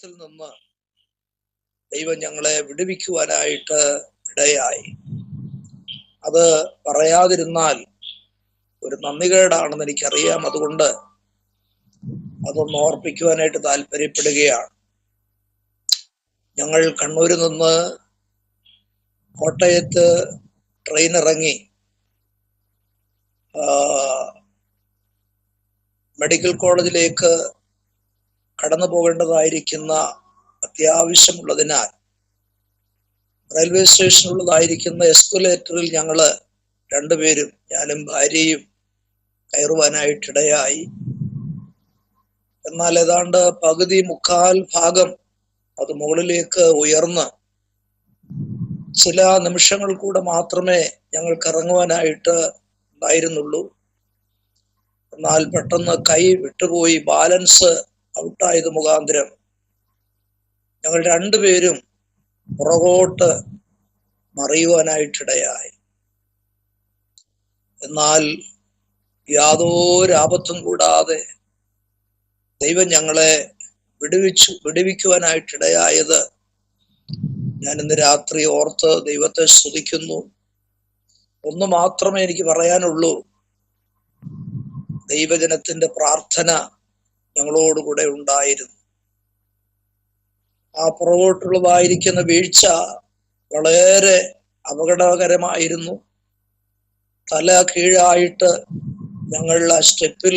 ബന്ധനത്തിൽ നിന്ന് ദൈവം ഞങ്ങളെ വിടുവിക്കുവാനായിട്ട് ഇടയായി. അത് പറയാതിരുന്നാൽ ഒരു നന്ദികേടാണെന്ന് എനിക്കറിയാം. അതുകൊണ്ട് അതൊന്ന് ഓർപ്പിക്കുവാനായിട്ട് താല്പര്യപ്പെടുകയാണ്. ഞങ്ങൾ കണ്ണൂരിൽ നിന്ന് കോട്ടയത്ത് ട്രെയിൻ ഇറങ്ങി മെഡിക്കൽ കോളേജിലേക്ക് കടന്നു പോകേണ്ടതായിരിക്കുന്ന അത്യാവശ്യമുള്ളതിനാൽ റെയിൽവേ സ്റ്റേഷനുള്ളതായിരിക്കുന്ന എസ്കലേറ്ററിൽ ഞങ്ങള് രണ്ടുപേരും, ഞാനും ഭാര്യയും, കയറുവാനായിട്ടിടയായി. എന്നാൽ ഏതാണ്ട് പകുതി മുക്കാൽ ഭാഗം അത് മുകളിലേക്ക് ഉയർന്ന് ചില നിമിഷങ്ങൾ കൂടെ മാത്രമേ ഞങ്ങൾക്ക് ഇറങ്ങുവാനായിട്ട് ഉണ്ടായിരുന്നുള്ളൂ. എന്നാൽ പെട്ടെന്ന് കൈ വിട്ടുപോയി. ബാലൻസ് ഔട്ടായത് മുഖാന്തരം ഞങ്ങൾ രണ്ടുപേരും പുറകോട്ട് മറിയുവാനായിട്ടിടയായി. എന്നാൽ യാതൊരു ആപത്തും കൂടാതെ ദൈവം ഞങ്ങളെ വിടുവിക്കുവാനായിട്ടിടയായത് ഞാൻ ഇന്ന് രാത്രി ഓർത്ത് ദൈവത്തെ സ്തുതിക്കുന്നു. ഒന്ന് മാത്രമേ എനിക്ക് പറയാനുള്ളൂ, ദൈവജനത്തിന്റെ പ്രാർത്ഥന ഞങ്ങളോടുകൂടെ ഉണ്ടായിരുന്നു. ആ പുറകോട്ടുള്ളതായിരിക്കുന്ന വീഴ്ച വളരെ അപകടകരമായിരുന്നു. തല കീഴായിട്ട് ഞങ്ങൾ ആ സ്റ്റെപ്പിൽ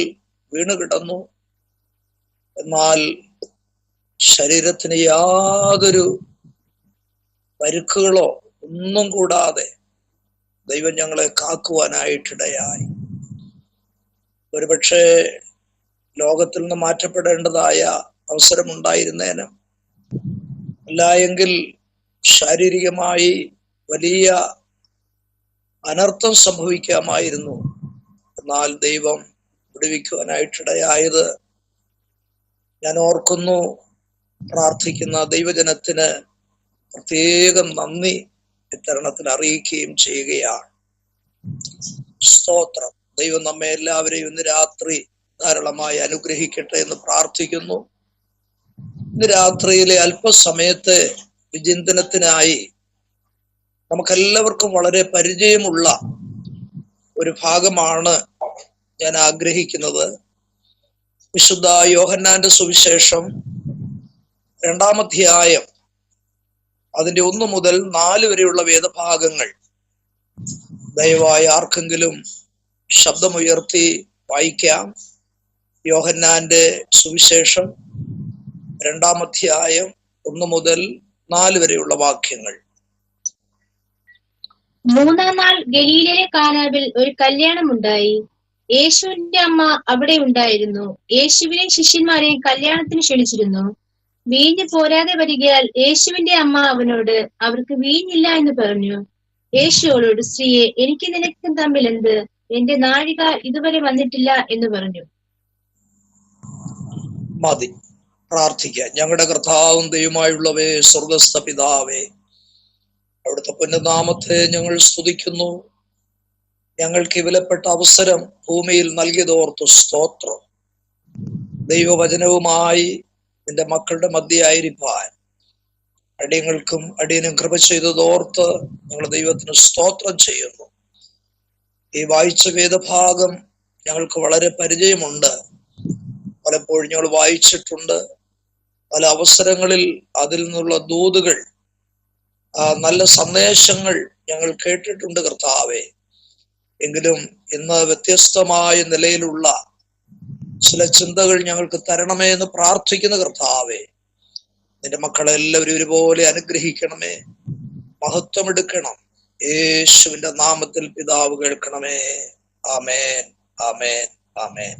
വീണ് കിടന്നു. എന്നാൽ ശരീരത്തിന് യാതൊരു പരുക്കുകളോ ഒന്നും കൂടാതെ ദൈവം ഞങ്ങളെ കാക്കുവാനായിട്ടിടയായി. ഒരുപക്ഷെ ലോകത്തിൽ നിന്ന് മാറ്റപ്പെടേണ്ടതായ അവസരമുണ്ടായിരുന്നേനും, അല്ല എങ്കിൽ ശാരീരികമായി വലിയ അനർത്ഥം സംഭവിക്കാമായിരുന്നു. എന്നാൽ ദൈവം വിടുവിക്കുവാനായിട്ടിടയായത് ഞാൻ ഓർക്കുന്നു. പ്രാർത്ഥിക്കുന്ന ദൈവജനത്തിന് പ്രത്യേകം നന്ദി ഇത്തരണത്തിൽ അറിയിക്കുകയും ചെയ്യുകയാണ്. സ്തോത്രം. ദൈവം നമ്മെ എല്ലാവരെയും ഇന്ന് രാത്രി ധാരാളമായി അനുഗ്രഹിക്കട്ടെ എന്ന് പ്രാർത്ഥിക്കുന്നു. ഇന്ന് രാത്രിയിലെ അല്പസമയത്തെ വിചിന്തനത്തിനായി നമുക്കെല്ലാവർക്കും വളരെ പരിചയമുള്ള ഒരു ഭാഗമാണ് ഞാൻ ആഗ്രഹിക്കുന്നത്. വിശുദ്ധ യോഹന്നാന്റെ സുവിശേഷം 2-ാം അധ്യായം അതിന്റെ 1 മുതൽ 4 വരെയുള്ള വേദഭാഗങ്ങൾ ദയവായി ആർക്കെങ്കിലും ശബ്ദമുയർത്തി വായിക്കാം. യോഹന്നാന്റെ സുവിശേഷം 2-ാം അധ്യായം 1 മുതൽ 4 വരെയുള്ള വാക്യങ്ങൾ. 3-ാം നാൾ ഗലീലയിലെ കാനാവിൽ ഒരു കല്യാണമുണ്ടായി. യേശുവിന്റെ അമ്മ അവിടെ ഉണ്ടായിരുന്നു. യേശുവിനെ ശിഷ്യന്മാരെയും കല്യാണത്തിന് ക്ഷണിച്ചിരുന്നു. വീഞ്ഞ് പോരാതെ വരികയാൽ യേശുവിന്റെ അമ്മ അവനോട്, അവർക്ക് വീഞ്ഞില്ല എന്ന് പറഞ്ഞു. യേശു അവളോട്, സ്ത്രീയെ, എനിക്ക് നിനക്കും തമ്മിൽ എന്ത്? എന്റെ നാഴിക ഇതുവരെ വന്നിട്ടില്ല എന്ന് പറഞ്ഞു. മതി, പ്രാർത്ഥിക്കാം. ഞങ്ങളുടെ കർത്താവും ദൈവമായുള്ളവേ, സ്വർഗസ്ഥ പിതാവേ, അവിടുത്തെ പുണ്യനാമത്തെ ഞങ്ങൾ സ്തുതിക്കുന്നു. ഞങ്ങൾക്ക് വിലപ്പെട്ട അവസരം ഭൂമിയിൽ നൽകിയതോർത്ത് സ്തോത്രം. ദൈവവചനവുമായി നിന്റെ മക്കളുടെ മധ്യയായിരിക്കാൻ അടിയങ്ങൾക്കും അടിയനും കൃപ ചെയ്തതോർത്ത് ഞങ്ങൾ ദൈവത്തിന് സ്തോത്രം ചെയ്യുന്നു. ഈ വായിച്ച വേദഭാഗം ഞങ്ങൾക്ക് വളരെ പരിചയമുണ്ട്. പലപ്പോഴും ഞങ്ങൾ വായിച്ചിട്ടുണ്ട്. പല അവസരങ്ങളിൽ അതിൽ നിന്നുള്ള ദൂതുകൾ, നല്ല സന്ദേശങ്ങൾ ഞങ്ങൾ കേട്ടിട്ടുണ്ട് കർത്താവേ. എങ്കിലും ഇന്ന് വ്യത്യസ്തമായ നിലയിലുള്ള ചില ചിന്തകൾ ഞങ്ങൾക്ക് തരണമേ എന്ന് പ്രാർത്ഥിക്കുന്ന കർത്താവേ, നിന്റെ മക്കളെല്ലാവരും ഒരുപോലെ അനുഗ്രഹിക്കണമേ, മഹത്വം എടുക്കണം. യേശുവിന്റെ നാമത്തിൽ പിതാവ് കേൾക്കണമേ. ആമേൻ, ആമേൻ, ആമേൻ.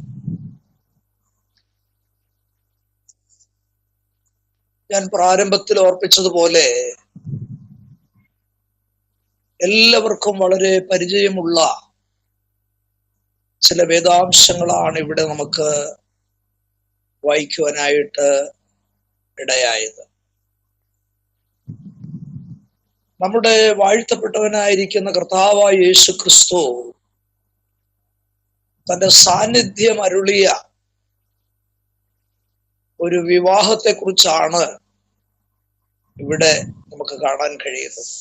ഞാൻ പ്രാരംഭത്തിൽ ഓർപ്പിച്ചതുപോലെ എല്ലാവർക്കും വളരെ പരിചയമുള്ള ചില വേദാംശങ്ങളാണ് ഇവിടെ നമുക്ക് വായിക്കുവാനായിട്ട് ഇടയായത്. നമ്മുടെ വാഴ്ത്തപ്പെട്ടവനായിരിക്കുന്ന കർത്താവായ യേശു ക്രിസ്തു തന്റെ സാന്നിധ്യം അരുളിയ ഒരു വിവാഹത്തെക്കുറിച്ചാണ് ഇവിടെ നമുക്ക് കാണാൻ കഴിയുന്നത്.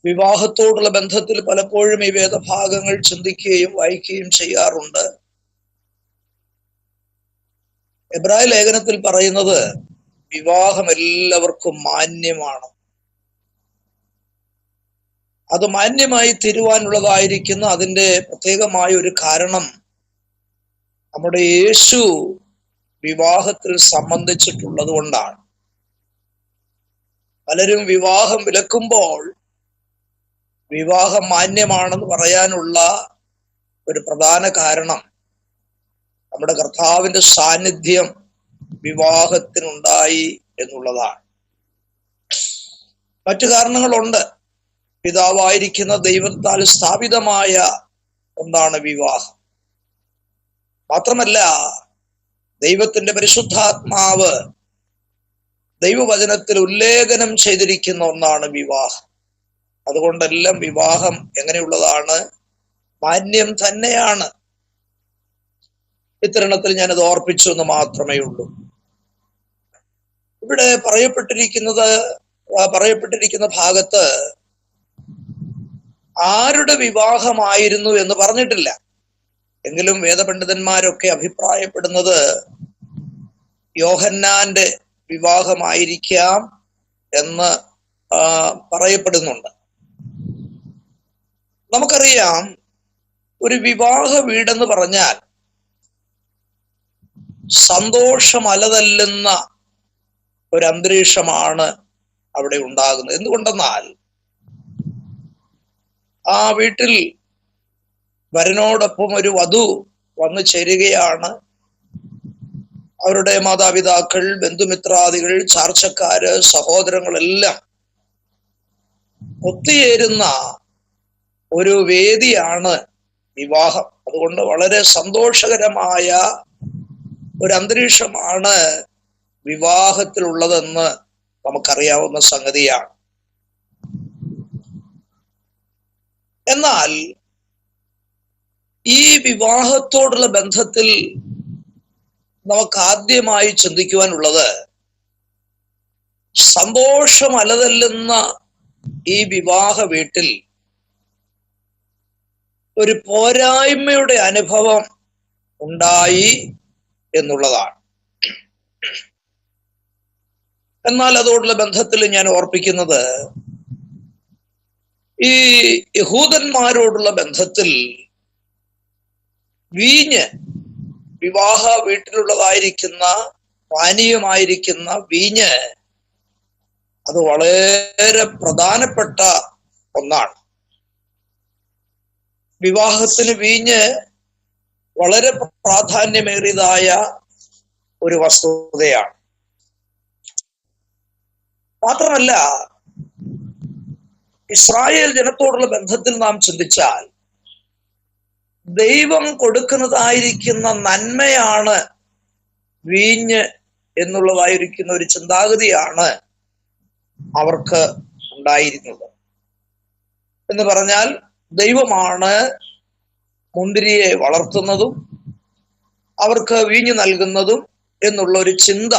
വിവാഹത്തോടുള്ള ബന്ധത്തിൽ പലപ്പോഴും ഈ വേദഭാഗങ്ങൾ ചിന്തിക്കുകയും വായിക്കുകയും ചെയ്യാറുണ്ട്. എബ്രായ ലേഖനത്തിൽ പറയുന്നത് വിവാഹം എല്ലാവർക്കും മാന്യമാണ്. അത് മാന്യമായി തീരുവാനുള്ളതായിരിക്കുന്ന അതിൻ്റെ പ്രത്യേകമായ ഒരു കാരണം നമ്മുടെ യേശു വിവാഹത്തിൽ സംബന്ധിച്ചിട്ടുള്ളത് കൊണ്ടാണ്. പലരും വിവാഹം വിലക്കുമ്പോൾ വിവാഹം മാന്യമാണെന്ന് പറയാനുള്ള ഒരു പ്രധാന കാരണം നമ്മുടെ കർത്താവിന്റെ സാന്നിധ്യം വിവാഹത്തിനുണ്ടായി എന്നുള്ളതാണ്. മറ്റു കാരണങ്ങളുണ്ട്. പിതാവായിരിക്കുന്ന ദൈവത്താൽ സ്ഥാപിതമായ ഒന്നാണ് വിവാഹം. മാത്രമല്ല, ദൈവത്തിന്റെ പരിശുദ്ധാത്മാവ് ദൈവവചനത്തിൽ ഉല്ലേഖനം ചെയ്തിരിക്കുന്ന ഒന്നാണ് വിവാഹം. അതുകൊണ്ടെല്ലാം വിവാഹം എങ്ങനെയുള്ളതാണ്? മാന്യം തന്നെയാണ്. ഇത്തരണത്തിൽ ഞാനത് ഓർപ്പിച്ചു എന്ന് മാത്രമേ ഉള്ളൂ. ഇവിടെ പറയപ്പെട്ടിരിക്കുന്ന ഭാഗത്ത് ആരുടെ വിവാഹമായിരുന്നു എന്ന് പറഞ്ഞിട്ടില്ല. എങ്കിലും വേദപണ്ഡിതന്മാരൊക്കെ അഭിപ്രായപ്പെടുന്നത് യോഹന്നാന്റെ വിവാഹമായിരിക്കാം എന്ന് പറയപ്പെടുന്നുണ്ട്. നമുക്കറിയാം, ഒരു വിവാഹ വീടെന്ന് പറഞ്ഞാൽ സന്തോഷമലതല്ലുന്ന ഒരു അന്തരീക്ഷമാണ് അവിടെ ഉണ്ടാകുന്നത്. എന്തുകൊണ്ടെന്നാൽ ആ വീട്ടിൽ വരനോടൊപ്പം ഒരു വധു വന്നു ചേരുകയാണ്. അവരുടെ മാതാപിതാക്കൾ, ബന്ധുമിത്രാദികൾ, ചാർച്ചക്കാര്, സഹോദരങ്ങളെല്ലാം ഒത്തുചേരുന്ന ഒരു വേദിയാണ് വിവാഹം. അതുകൊണ്ട് വളരെ സന്തോഷകരമായ ഒരു അന്തരീക്ഷമാണ് വിവാഹത്തിലുള്ളതെന്ന് നമുക്കറിയാവുന്ന സംഗതിയാണ്. എന്നാൽ ഈ വിവാഹത്തോടുള്ള ബന്ധത്തിൽ നമുക്ക് ആദ്യമായി ചിന്തിക്കുവാനുള്ളത്, സന്തോഷമലതല്ലുന്ന ഈ വിവാഹ വീട്ടിൽ ഒരു പോരായ്മയുടെ അനുഭവം ഉണ്ടായി എന്നുള്ളതാണ്. എന്നാൽ അതോടുള്ള ബന്ധത്തിൽ ഞാൻ ഓർപ്പിക്കുന്നത്, ഈ യഹൂദന്മാരോടുള്ള ബന്ധത്തിൽ വീഞ്ഞ്, വിവാഹ വീട്ടിലുള്ളതായിരിക്കുന്ന പാനീയമായിരിക്കുന്ന വീഞ്ഞ്, അത് വളരെ പ്രധാനപ്പെട്ട ഒന്നാണ്. വിവാഹത്തിന് വീഞ്ഞ് വളരെ പ്രാധാന്യമേറിയതായ ഒരു വസ്തുതയാണ്. മാത്രമല്ല, ഇസ്രായേൽ ജനത്തോടുള്ള ബന്ധത്തിൽ നാം ചിന്തിച്ചാൽ ദൈവം കൊടുക്കുന്നതായിരിക്കുന്ന നന്മയാണ് വീഞ്ഞ് എന്നുള്ളതായിരിക്കുന്ന ഒരു ചിന്താഗതിയാണ് അവർക്ക് ഉണ്ടായിരുന്നത്. എന്ന് പറഞ്ഞാൽ ദൈവമാണ് മുന്തിരിയെ വളർത്തുന്നതും അവർക്ക് വീഞ്ഞു നൽകുന്നതും എന്നുള്ള ഒരു ചിന്ത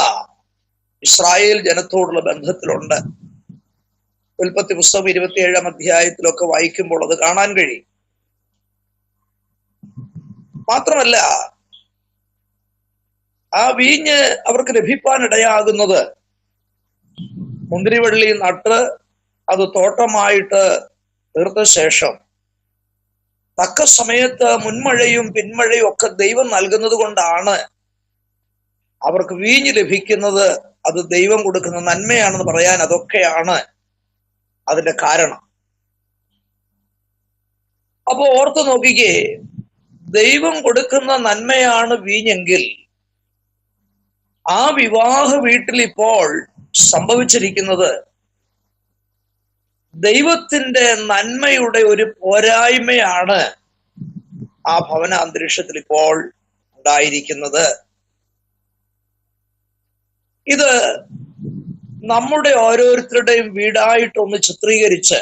ഇസ്രായേൽ ജനത്തോടുള്ള ബന്ധത്തിലുണ്ട്. ഉൽപ്പത്തി പുസ്തകം 27-ാം അധ്യായത്തിലൊക്കെ വായിക്കുമ്പോൾ അത് കാണാൻ കഴിയും. മാത്രമല്ല, ആ വീഞ്ഞ് അവർക്ക് ലഭിക്കാനിടയാകുന്നത് മുന്തിരിവള്ളി നട്ട് അത് തോട്ടമായിട്ട് തീർത്ത ശേഷം തക്ക സമയത്ത് മുൻമഴയും പിന്മഴയും ഒക്കെ ദൈവം നൽകുന്നത് കൊണ്ടാണ് അവർക്ക് വീഞ്ഞ് ലഭിക്കുന്നത്. അത് ദൈവം കൊടുക്കുന്ന നന്മയാണെന്ന് പറയാൻ അതൊക്കെയാണ് അതിന്റെ കാരണം. അപ്പൊ ഓർത്ത് നോക്കിക്കേ, ദൈവം കൊടുക്കുന്ന നന്മയാണ് വീഞ്ഞെങ്കിൽ ആ വിവാഹ വീട്ടിൽ ഇപ്പോൾ സംഭവിച്ചിരിക്കുന്നത് ദൈവത്തിന്റെ നന്മയുടെ ഒരു പോരായ്മയാണ് ആ ഭവന അന്തരീക്ഷത്തിൽ ഇപ്പോൾ ഉണ്ടായിരിക്കുന്നത്. ഇത് നമ്മുടെ ഓരോരുത്തരുടെയും വീടായിട്ടൊന്ന് ചിത്രീകരിച്ച്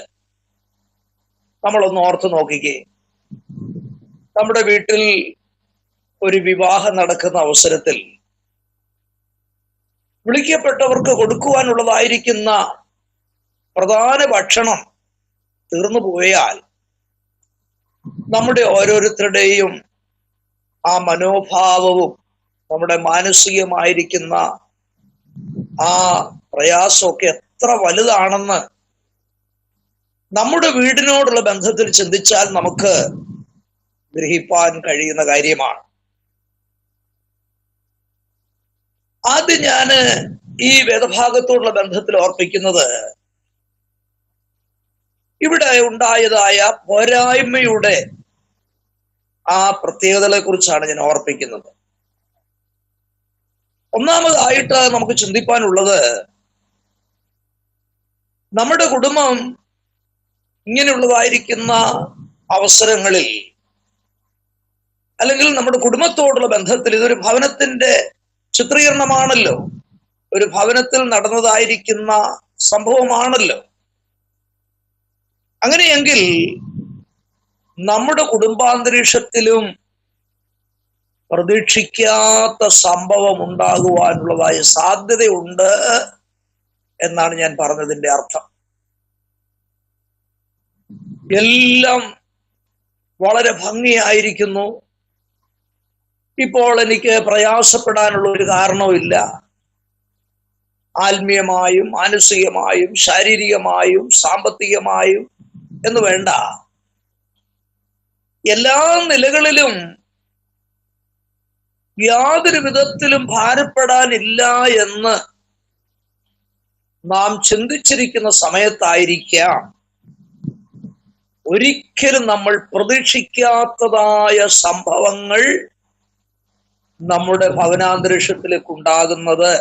നമ്മളൊന്ന് ഓർത്ത് നോക്കിക്കേ. നമ്മുടെ വീട്ടിൽ ഒരു വിവാഹം നടക്കുന്ന അവസരത്തിൽ വിളിക്കപ്പെട്ടവർക്ക് കൊടുക്കുവാനുള്ളതായിരിക്കുന്ന പ്രധാന ഭക്ഷണം തീർന്നു പോയാൽ നമ്മുടെ ഓരോരുത്തരുടെയും ആ മനോഭാവവും നമ്മുടെ മാനസികമായിരിക്കുന്ന ആ പ്രയാസമൊക്കെ എത്ര വലുതാണെന്ന് നമ്മുടെ വീടിനോടുള്ള ബന്ധത്തിൽ ചിന്തിച്ചാൽ നമുക്ക് ഗ്രഹിപ്പാൻ കഴിയുന്ന കാര്യമാണ്. ആദ്യം ഞാന് ഈ വേദഭാഗത്തോടുള്ള ബന്ധത്തിൽ ഓർപ്പിക്കുന്നത് ഇവിടെ ഉണ്ടായതായ പോരായ്മയുടെ ആ പ്രത്യേകതകളെ കുറിച്ചാണ് ഞാൻ ഓർപ്പിക്കുന്നത്. ഒന്നാമതായിട്ട് നമുക്ക് ചിന്തിപ്പാനുള്ളത്, നമ്മുടെ കുടുംബം ഇങ്ങനെയുള്ളതായിരിക്കുന്ന അവസരങ്ങളിൽ അല്ലെങ്കിൽ നമ്മുടെ കുടുംബത്തോടുള്ള ബന്ധത്തിൽ ഇതൊരു ഭവനത്തിന്റെ ചിത്രീകരണമാണല്ലോ, ഒരു ഭവനത്തിൽ നടന്നതായിരിക്കുന്ന സംഭവമാണല്ലോ. അങ്ങനെയെങ്കിൽ നമ്മുടെ കുടുംബാന്തരീക്ഷത്തിലും പ്രതീക്ഷിക്കാത്ത സംഭവം ഉണ്ടാകുവാനുള്ളതായ സാധ്യതയുണ്ട് എന്നാണ് ഞാൻ പറഞ്ഞതിന്റെ അർത്ഥം. എല്ലാം വളരെ ഭംഗിയായിരിക്കുന്നു, ഇപ്പോൾ എനിക്ക് പ്രയാസപ്പെടാനുള്ള ഒരു കാരണവുമില്ല, ആത്മീയമായും മാനസികമായും ശാരീരികമായും സാമ്പത്തികമായും എന്ന് വേണ്ട, എല്ലാ നിലകളിലും യാതൊരു വിധത്തിലും ഭാരപ്പെടാനില്ല എന്ന് നാം ചിന്തിച്ചിരിക്കുന്ന സമയത്തായിരിക്കാം ഒരിക്കലും നമ്മൾ പ്രതീക്ഷിക്കാത്തതായ സംഭവങ്ങൾ നമ്മുടെ ഭവനാന്തരീക്ഷത്തിലേക്ക് ഉണ്ടാകുന്നത്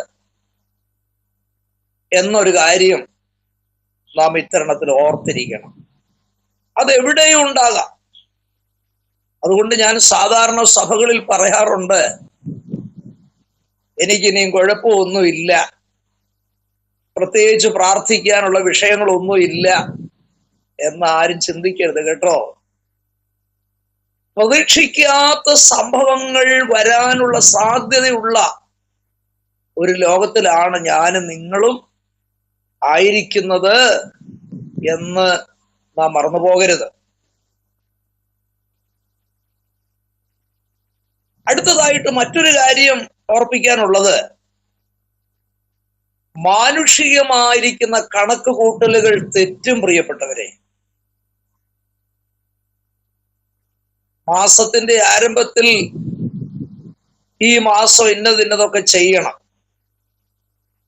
എന്നൊരു കാര്യം നാം ഇത്തരണത്തിൽ ഓർത്തിരിക്കണം. അതെവിടെയും ഉണ്ടാകാം. അതുകൊണ്ട് ഞാൻ സാധാരണ സഭകളിൽ പറയാറുണ്ട്, എനിക്കിനിയും കുഴപ്പമൊന്നുമില്ല, പ്രത്യേകിച്ച് പ്രാർത്ഥിക്കാനുള്ള വിഷയങ്ങളൊന്നും ഇല്ല എന്നാരും ചിന്തിക്കരുത് കേട്ടോ. പ്രതീക്ഷിക്കാത്ത സംഭവങ്ങൾ വരാനുള്ള സാധ്യതയുള്ള ഒരു ലോകത്തിലാണ് ഞാനും നിങ്ങളും ആയിരിക്കുന്നത് എന്ന് നാം മറന്നുപോകരുത്. അടുത്തതായിട്ട് മറ്റൊരു കാര്യം ഓർപ്പിക്കാനുള്ളത്, മാനുഷികമായിരിക്കുന്ന കണക്ക് കൂട്ടലുകൾ തെറ്റും പ്രിയപ്പെട്ടവരെ. മാസത്തിന്റെ ആരംഭത്തിൽ ഈ മാസം ഇന്നതൊക്കെ ചെയ്യണം,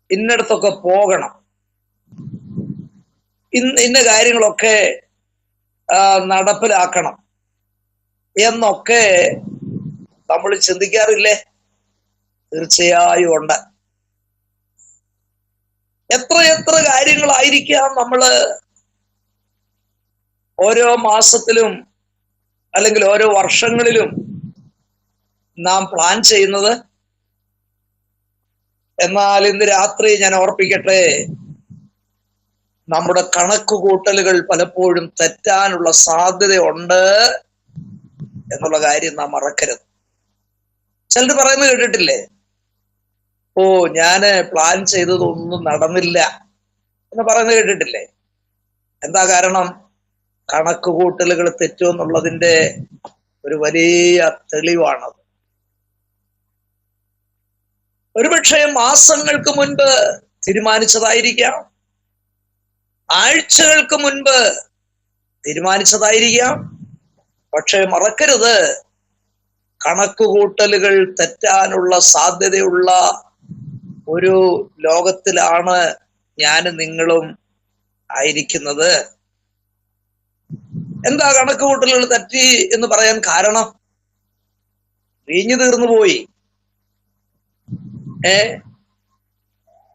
ഇന്നടത്തൊക്കെ പോകണം, ഇന്ന കാര്യങ്ങളൊക്കെ നടപ്പിലാക്കണം എന്നൊക്കെ നമ്മൾ ചിന്തിക്കാറില്ലേ? തീർച്ചയായും ഉണ്ട്. എത്ര കാര്യങ്ങളായിരിക്കാം നമ്മള് ഓരോ മാസത്തിലും അല്ലെങ്കിൽ ഓരോ വർഷങ്ങളിലും നാം പ്ലാൻ ചെയ്യുന്നത്. എന്നാൽ ഇന്ന് രാത്രി ഞാൻ ഓർപ്പിക്കട്ടെ, നമ്മുടെ കണക്ക് കൂട്ടലുകൾ പലപ്പോഴും തെറ്റാനുള്ള സാധ്യതയുണ്ട് എന്നുള്ള കാര്യം നാം മറക്കരുത്. ചിലർ പറയുന്നത് കേട്ടിട്ടില്ലേ, ഓ ഞാന് പ്ലാൻ ചെയ്തതൊന്നും നടന്നില്ല എന്ന് പറയുന്നത് കേട്ടിട്ടില്ലേ? എന്താ കാരണം? കണക്ക് കൂട്ടലുകൾ തെറ്റുമെന്നുള്ളതിന്റെ ഒരു വലിയ തെളിവാണത്. ഒരുപക്ഷെ മാസങ്ങൾക്ക് മുൻപ് തീരുമാനിച്ചതായിരിക്കാം, ആഴ്ചകൾക്ക് മുൻപ് തീരുമാനിച്ചതായിരിക്കാം. പക്ഷെ മറക്കരുത്, കണക്കുകൂട്ടലുകൾ തെറ്റാനുള്ള സാധ്യതയുള്ള ഒരു ലോകത്തിലാണ് ഞാനും നിങ്ങളും ആയിരിക്കുന്നത്. എന്താ കണക്കുകൂട്ടലുകൾ തെറ്റി എന്ന് പറയാൻ കാരണം? വീഞ്ഞു തീർന്നു പോയി.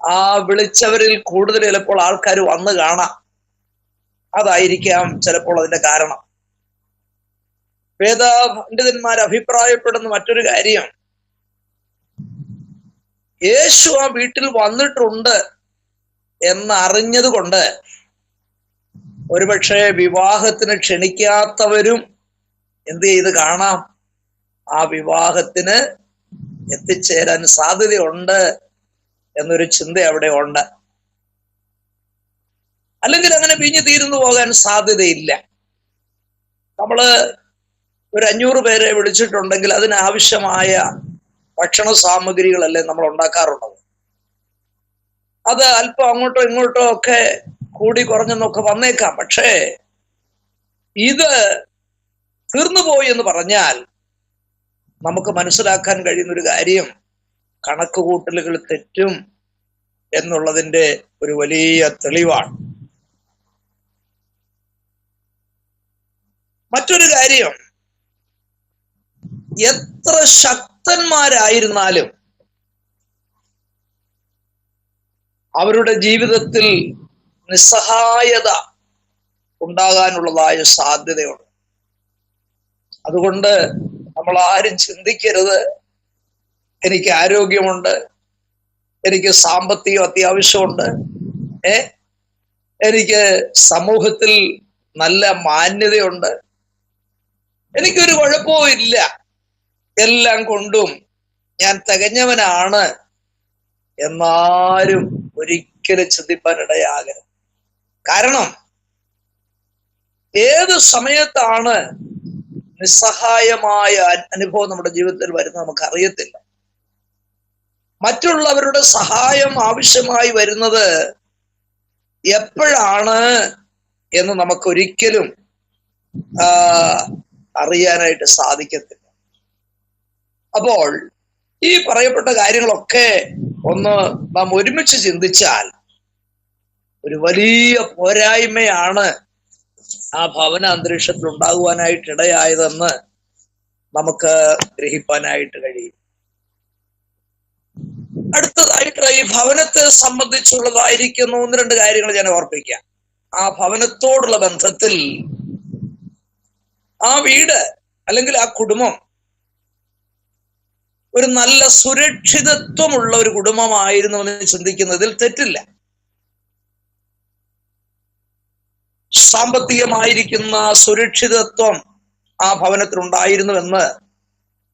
ആ വിളിച്ചവരിൽ കൂടുതൽ ചിലപ്പോൾ ആൾക്കാർ വന്ന് കാണാം. അതായിരിക്കാം ചിലപ്പോൾ അതിന്റെ കാരണം. വേദപണ്ഡിതന്മാർ അഭിപ്രായപ്പെടുന്ന മറ്റൊരു കാര്യം, യേശു ആ വീട്ടിൽ വന്നിട്ടുണ്ട് എന്നറിഞ്ഞത് കൊണ്ട് ഒരുപക്ഷെ വിവാഹത്തിന് ക്ഷണിക്കാത്തവരും എന്ത് ചെയ്ത് കാണാം, ആ വിവാഹത്തിന് എത്തിച്ചേരാൻ സാധ്യതയുണ്ട് എന്നൊരു ചിന്ത അവിടെ ഉണ്ട്. അല്ലെങ്കിൽ അങ്ങനെ പിഞ്ഞു തീർന്നു പോകാൻ സാധ്യതയില്ല. നമ്മള് ഒരു 500 പേരെ വിളിച്ചിട്ടുണ്ടെങ്കിൽ അതിനാവശ്യമായ ഭക്ഷണ സാമഗ്രികളല്ലേ നമ്മൾ ഉണ്ടാക്കാറുള്ളത്. അത് അല്പം അങ്ങോട്ടോ ഇങ്ങോട്ടോ ഒക്കെ കൂടി കുറഞ്ഞെന്നൊക്കെ വന്നേക്കാം. പക്ഷേ ഇത് തീർന്നുപോയി എന്ന് പറഞ്ഞാൽ നമുക്ക് മനസ്സിലാക്കാൻ കഴിയുന്ന ഒരു കാര്യം, കണക്കുകൂട്ടലുകൾ തെറ്റും എന്നുള്ളതിന്റെ ഒരു വലിയ തെളിവാണ്. മറ്റൊരു കാര്യം, എത്ര ശക്തന്മാരായിരുന്നാലും അവരുടെ ജീവിതത്തിൽ നിസ്സഹായത ഉണ്ടാകാനുള്ളതായ സാധ്യതയുണ്ട്. അതുകൊണ്ട് നമ്മൾ ആരും ചിന്തിക്കരുത്, എനിക്ക് ആരോഗ്യമുണ്ട്, എനിക്ക് സാമ്പത്തികം അത്യാവശ്യമുണ്ട്, എനിക്ക് സമൂഹത്തിൽ നല്ല മാന്യതയുണ്ട്, എനിക്കൊരു കുഴപ്പവും ഇല്ല, എല്ലാം കൊണ്ടും ഞാൻ തികഞ്ഞവനാണ് എന്നാരും ഒരിക്കലും ചിന്തിപ്പാനിടയാകരുത്. കാരണം ഏത് സമയത്താണ് നിസ്സഹായമായ അനുഭവം നമ്മുടെ ജീവിതത്തിൽ വരുന്നത് നമുക്കറിയത്തില്ല. മറ്റുള്ളവരുടെ സഹായം ആവശ്യമായി വരുന്നത് എപ്പോഴാണ് എന്ന് നമുക്കൊരിക്കലും അറിയാനായിട്ട് സാധിക്കത്തില്ല. അപ്പോൾ ഈ പറയപ്പെട്ട കാര്യങ്ങളൊക്കെ ഒന്ന് നാം ഒരുമിച്ച് ചിന്തിച്ചാൽ ഒരു വലിയ പോരായ്മയാണ് ആ ഭവന അന്തരീക്ഷത്തിൽ ഉണ്ടാകുവാനായിട്ട് ഇടയായതെന്ന് നമുക്ക് ഗ്രഹിപ്പാനായിട്ട് കഴിയും. അടുത്തതായിട്ട് ഈ ഭവനത്തെ സംബന്ധിച്ചുള്ളതായിരിക്കുന്ന 1-2 കാര്യങ്ങൾ ഞാൻ ഓർപ്പിക്കാം. ആ ഭവനത്തോടുള്ള ബന്ധത്തിൽ ആ വീട് അല്ലെങ്കിൽ ആ കുടുംബം ഒരു നല്ല സുരക്ഷിതത്വമുള്ള ഒരു കുടുംബമായിരുന്നു എന്ന് ചിന്തിക്കുന്നതിൽ തെറ്റില്ല. സാമ്പത്തികമായിരിക്കുന്ന സുരക്ഷിതത്വം ആ ഭവനത്തിലുണ്ടായിരുന്നുവെന്ന്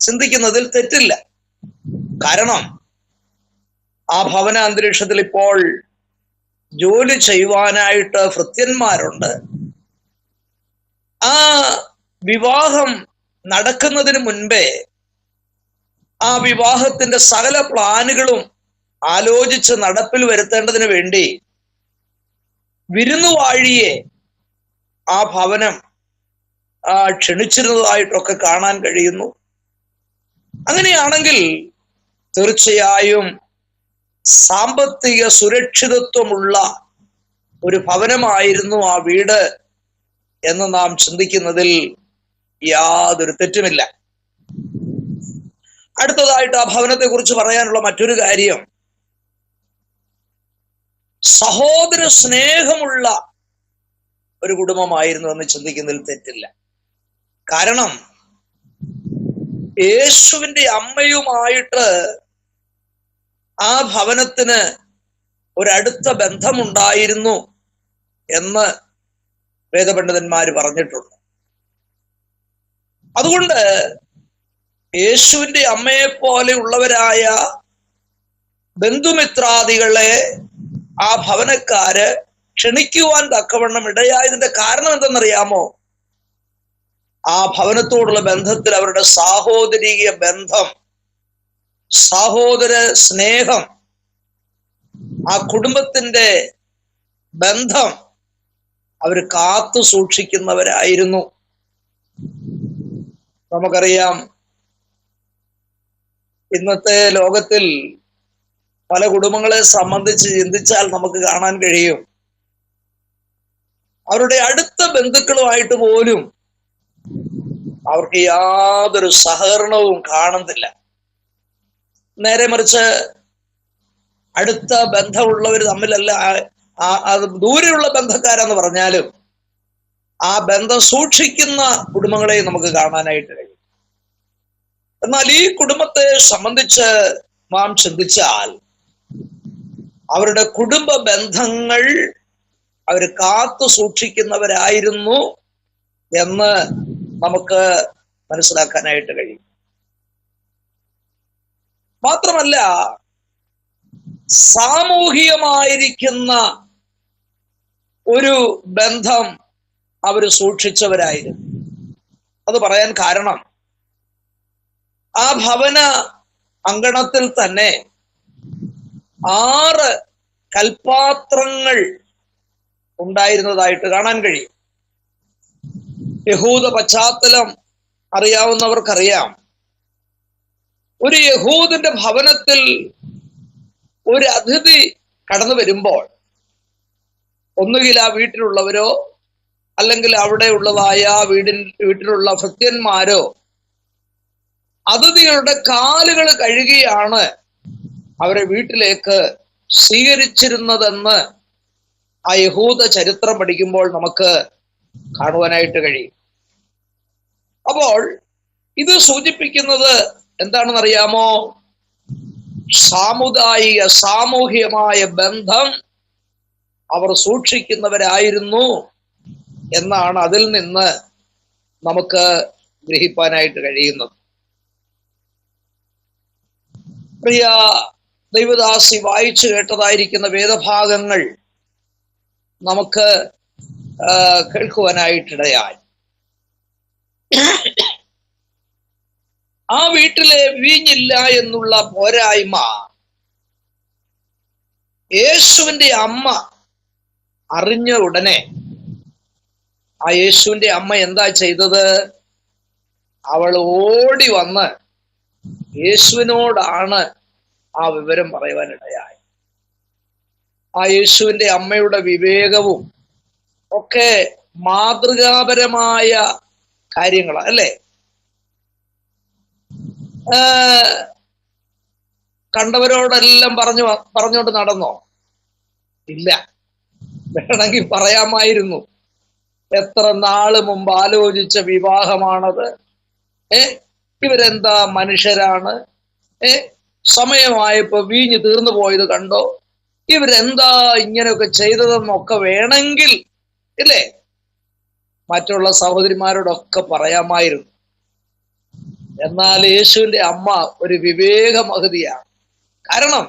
ചിന്തിക്കുന്നതിൽ തെറ്റില്ല. കാരണം ആ ഭവന അന്തരീക്ഷത്തിൽ ഇപ്പോൾ ജോലി ചെയ്യുവാനായിട്ട് ഭൃത്യന്മാരുണ്ട്. ആ വിവാഹം നടക്കുന്നതിന് മുൻപേ ആ വിവാഹത്തിന്റെ സകല പ്ലാനുകളും ആലോചിച്ച് നടപ്പിൽ വരുത്തേണ്ടതിന് വേണ്ടി വിരുന്നുവാഴിയെ ആ ഭവനം ക്ഷണിച്ചിരുന്നതായിട്ടൊക്കെ കാണാൻ കഴിയുന്നു. അങ്ങനെയാണെങ്കിൽ തീർച്ചയായും സാമ്പത്തിക സുരക്ഷിതത്വമുള്ള ഒരു ഭവനമായിരുന്നു ആ വീട് എന്ന് നാം ചിന്തിക്കുന്നതിൽ യാതൊരു തെറ്റുമില്ല. അടുത്തതായിട്ട് ആ ഭവനത്തെ കുറിച്ച് പറയാനുള്ള മറ്റൊരു കാര്യം, സഹോദര സ്നേഹമുള്ള ഒരു കുടുംബമായിരുന്നു എന്ന് ചിന്തിക്കുന്നതിൽ തെറ്റില്ല. കാരണം യേശുവിന്റെ അമ്മയുമായിട്ട് ആ ഭവനത്തിന് ഒരടുത്ത ബന്ധമുണ്ടായിരുന്നു എന്ന് വേദപണ്ഡിതന്മാര് പറഞ്ഞിട്ടുണ്ട്. അതുകൊണ്ട് യേശുവിന്റെ അമ്മയെ പോലെ ഉള്ളവരായ ബന്ധുമിത്രാദികളെ ആ ഭവനക്കാര് ക്ഷണിക്കുവാൻ തക്കവണ്ണം ഇടയായതിന്റെ കാരണം എന്തെന്നറിയാമോ? ആ ഭവനത്തോടുള്ള ബന്ധത്തിൽ അവരുടെ സാഹോദരിക ബന്ധം, സഹോദര സ്നേഹം, ആ കുടുംബത്തിന്റെ ബന്ധം അവർ കാത്തു സൂക്ഷിക്കുന്നവരായിരുന്നു. നമുക്കറിയാം, ഇന്നത്തെ ലോകത്തിൽ പല കുടുംബങ്ങളെ സംബന്ധിച്ച് ചിന്തിച്ചാൽ നമുക്ക് കാണാൻ കഴിയും, അവരുടെ അടുത്ത ബന്ധുക്കളുമായിട്ട് പോലും അവർക്ക് യാതൊരു സഹകരണവും കാണുന്നില്ല. നേരെ മറിച്ച് അടുത്ത ബന്ധമുള്ളവർ തമ്മിലല്ല, അത് ദൂരെയുള്ള ബന്ധക്കാരെന്ന് പറഞ്ഞാലും ആ ബന്ധം സൂക്ഷിക്കുന്ന കുടുംബങ്ങളെ നമുക്ക് കാണാനായിട്ട് കഴിയും. എന്നാൽ ഈ കുടുംബത്തെ സംബന്ധിച്ച് നാം ചിന്തിച്ചാൽ അവരുടെ കുടുംബ ബന്ധങ്ങൾ അവർ കാത്തു സൂക്ഷിക്കുന്നവരായിരുന്നു എന്ന് നമുക്ക് മനസ്സിലാക്കാനായിട്ട് കഴിയും. മാത്രമല്ല സാമൂഹികമായിരിക്കുന്ന ഒരു ബന്ധം അവർ സൂക്ഷിച്ചവരായിരുന്നു. അത് പറയാൻ കാരണം ആ ഭവന അങ്കണത്തിൽ തന്നെ 6 കൽപാത്രങ്ങൾ ഉണ്ടായിരുന്നതായിട്ട് കാണാൻ കഴിയും. യഹൂദ പശ്ചാത്തലം അറിയാവുന്നവർക്കറിയാം, ഒരു യഹൂദന്റെ ഭവനത്തിൽ ഒരു അതിഥി കടന്നു വരുമ്പോൾ ഒന്നുകിൽ ആ വീട്ടിലുള്ളവരോ അല്ലെങ്കിൽ അവിടെ ഉള്ളതായ വീട്ടിലുള്ള ഭൃത്യന്മാരോ അതിഥികളുടെ കാലുകൾ കഴുകിയാണ് അവരെ വീട്ടിലേക്ക് സ്വീകരിച്ചിരുന്നതെന്ന് ആ യഹൂദ ചരിത്രം പഠിക്കുമ്പോൾ നമുക്ക് കാണുവാനായിട്ട് കഴിയും. അപ്പോൾ ഇത് സൂചിപ്പിക്കുന്നത് എന്താണെന്നറിയാമോ? സാമൂഹികമായ ബന്ധം അവർ സൂക്ഷിക്കുന്നവരായിരുന്നു എന്നാണ് അതിൽ നിന്ന് നമുക്ക് ഗ്രഹിപ്പാനായിട്ട് കഴിയുന്നത്. പ്രിയ ദൈവദാസി വായിച്ചു കേട്ടതായിരിക്കുന്ന വേദഭാഗങ്ങൾ നമുക്ക് കേൾക്കുവാനായിട്ടിടയായി. ആ വീട്ടിലെ വീഞ്ഞില്ല എന്നുള്ള പോരായ്മ യേശുവിന്റെ അമ്മ അറിഞ്ഞ ഉടനെ ആ യേശുവിന്റെ അമ്മ എന്താ ചെയ്തത്? അവൾ ഓടി വന്ന് യേശുവിനോടാണ് ആ വിവരം പറയുവാനിടയായി. ആ യേശുവിന്റെ അമ്മയുടെ വിവേകവും ഒക്കെ മാതൃകാപരമായ കാര്യങ്ങളാണ്, അല്ലേ? കണ്ടവരോടെല്ലാം പറഞ്ഞോണ്ട് നടന്നോ? ഇല്ല. വേണമെങ്കിൽ പറയാമായിരുന്നു, എത്ര നാള് മുമ്പ് ആലോചിച്ച വിവാഹമാണത്, ഇവരെന്താ മനുഷ്യരാണ്, സമയമായപ്പോ വീഞ്ഞ് തീർന്നു പോയത് കണ്ടോ, ഇവരെന്താ ഇങ്ങനെയൊക്കെ ചെയ്തതെന്നൊക്കെ വേണമെങ്കിൽ ഇല്ലേ മറ്റുള്ള സഹോദരിമാരോടൊക്കെ പറയാമായിരുന്നു. എന്നാൽ യേശുവിന്റെ അമ്മ ഒരു വിവേകമഹതിയാണ്. കാരണം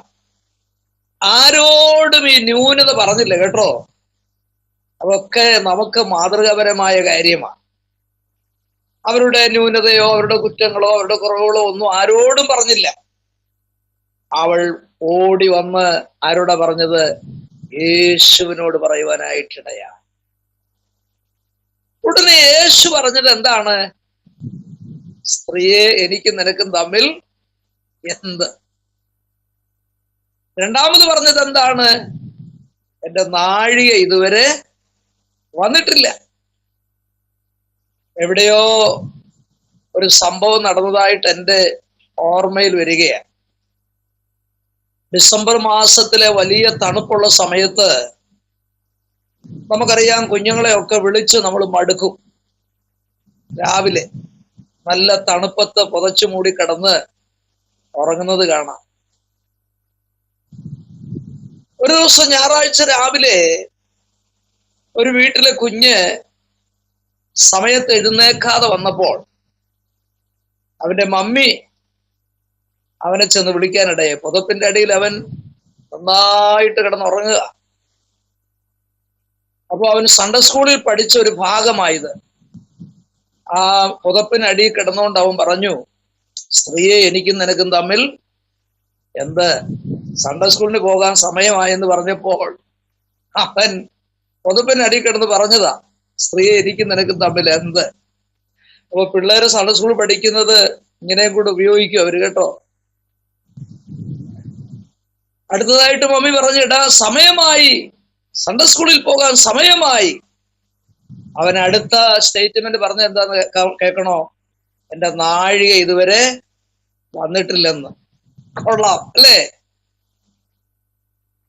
ആരോടും ഈ ന്യൂനത പറഞ്ഞില്ല കേട്ടോ. അതൊക്കെ നമുക്ക് മാതൃകാപരമായ കാര്യമാണ്. അവരുടെ ന്യൂനതയോ അവരുടെ കുറ്റങ്ങളോ അവരുടെ കുറവുകളോ ഒന്നും ആരോടും പറഞ്ഞില്ല. അവൾ ഓടി വന്ന് ആരോടാ പറഞ്ഞത്? യേശുവിനോട് പറയുവാനായിട്ടിടയാണ്. ഉടനെ യേശു പറഞ്ഞത് എന്താണ്? സ്ത്രീയെ, എനിക്കും നിനക്കും തമ്മിൽ എന്ത്? രണ്ടാമത് പറഞ്ഞത് എന്താണ്? എന്റെ നാഴിക ഇതുവരെ വന്നിട്ടില്ല. എവിടെയോ ഒരു സംഭവം നടന്നതായിട്ട് എൻ്റെ ഓർമ്മയിൽ വരികയാണ്. ഡിസംബർ മാസത്തിലെ വലിയ തണുപ്പുള്ള സമയത്ത് നമുക്കറിയാം, കുഞ്ഞുങ്ങളെയൊക്കെ വിളിച്ച് നമ്മൾ മടുക്കും. രാവിലെ നല്ല തണുപ്പത്ത് പുതച്ചു മൂടി കിടന്ന് ഉറങ്ങുന്നത് കാണാം. ഒരു ദിവസം ഞായറാഴ്ച രാവിലെ ഒരു വീട്ടിലെ കുഞ്ഞ് സമയത്ത് എഴുന്നേക്കാതെ വന്നപ്പോൾ അവന്റെ മമ്മി അവനെ ചെന്ന് വിളിക്കാനിടയെ. പുതപ്പിന്റെ അടിയിൽ അവൻ നന്നായിട്ട് കിടന്നുറങ്ങുക. അപ്പൊ അവൻ സൺഡേ സ്കൂളിൽ പഠിച്ച ഒരു ഭാഗമായത്. ആ പുതപ്പിനടിയിൽ കിടന്നുകൊണ്ട് അവൻ പറഞ്ഞു, സ്ത്രീയെ, എനിക്കും നിനക്കും തമ്മിൽ എന്ത്? സൺഡേ സ്കൂളിന് പോകാൻ സമയമായെന്ന് പറഞ്ഞപ്പോൾ അവൻ പുതപ്പിനടിയിൽ കിടന്ന് പറഞ്ഞതാ, സ്ത്രീയെ, എനിക്കും നിനക്കും തമ്മിൽ എന്ത്? അപ്പൊ പിള്ളേര് സൺഡേ സ്കൂളിൽ പഠിക്കുന്നത് ഇങ്ങനെയും കൂടെ ഉപയോഗിക്കും അവര് കേട്ടോ. അടുത്തതായിട്ട് മമ്മി പറഞ്ഞിടാ, സമയമായി, സൺഡേ സ്കൂളിൽ പോകാൻ സമയമായി. അവൻ അടുത്ത സ്റ്റേറ്റ്മെന്റ് പറഞ്ഞ എന്താന്ന് കേൾക്കണോ? എന്റെ നാഴിക ഇതുവരെ വന്നിട്ടില്ലെന്ന്. കൊള്ളാം അല്ലേ?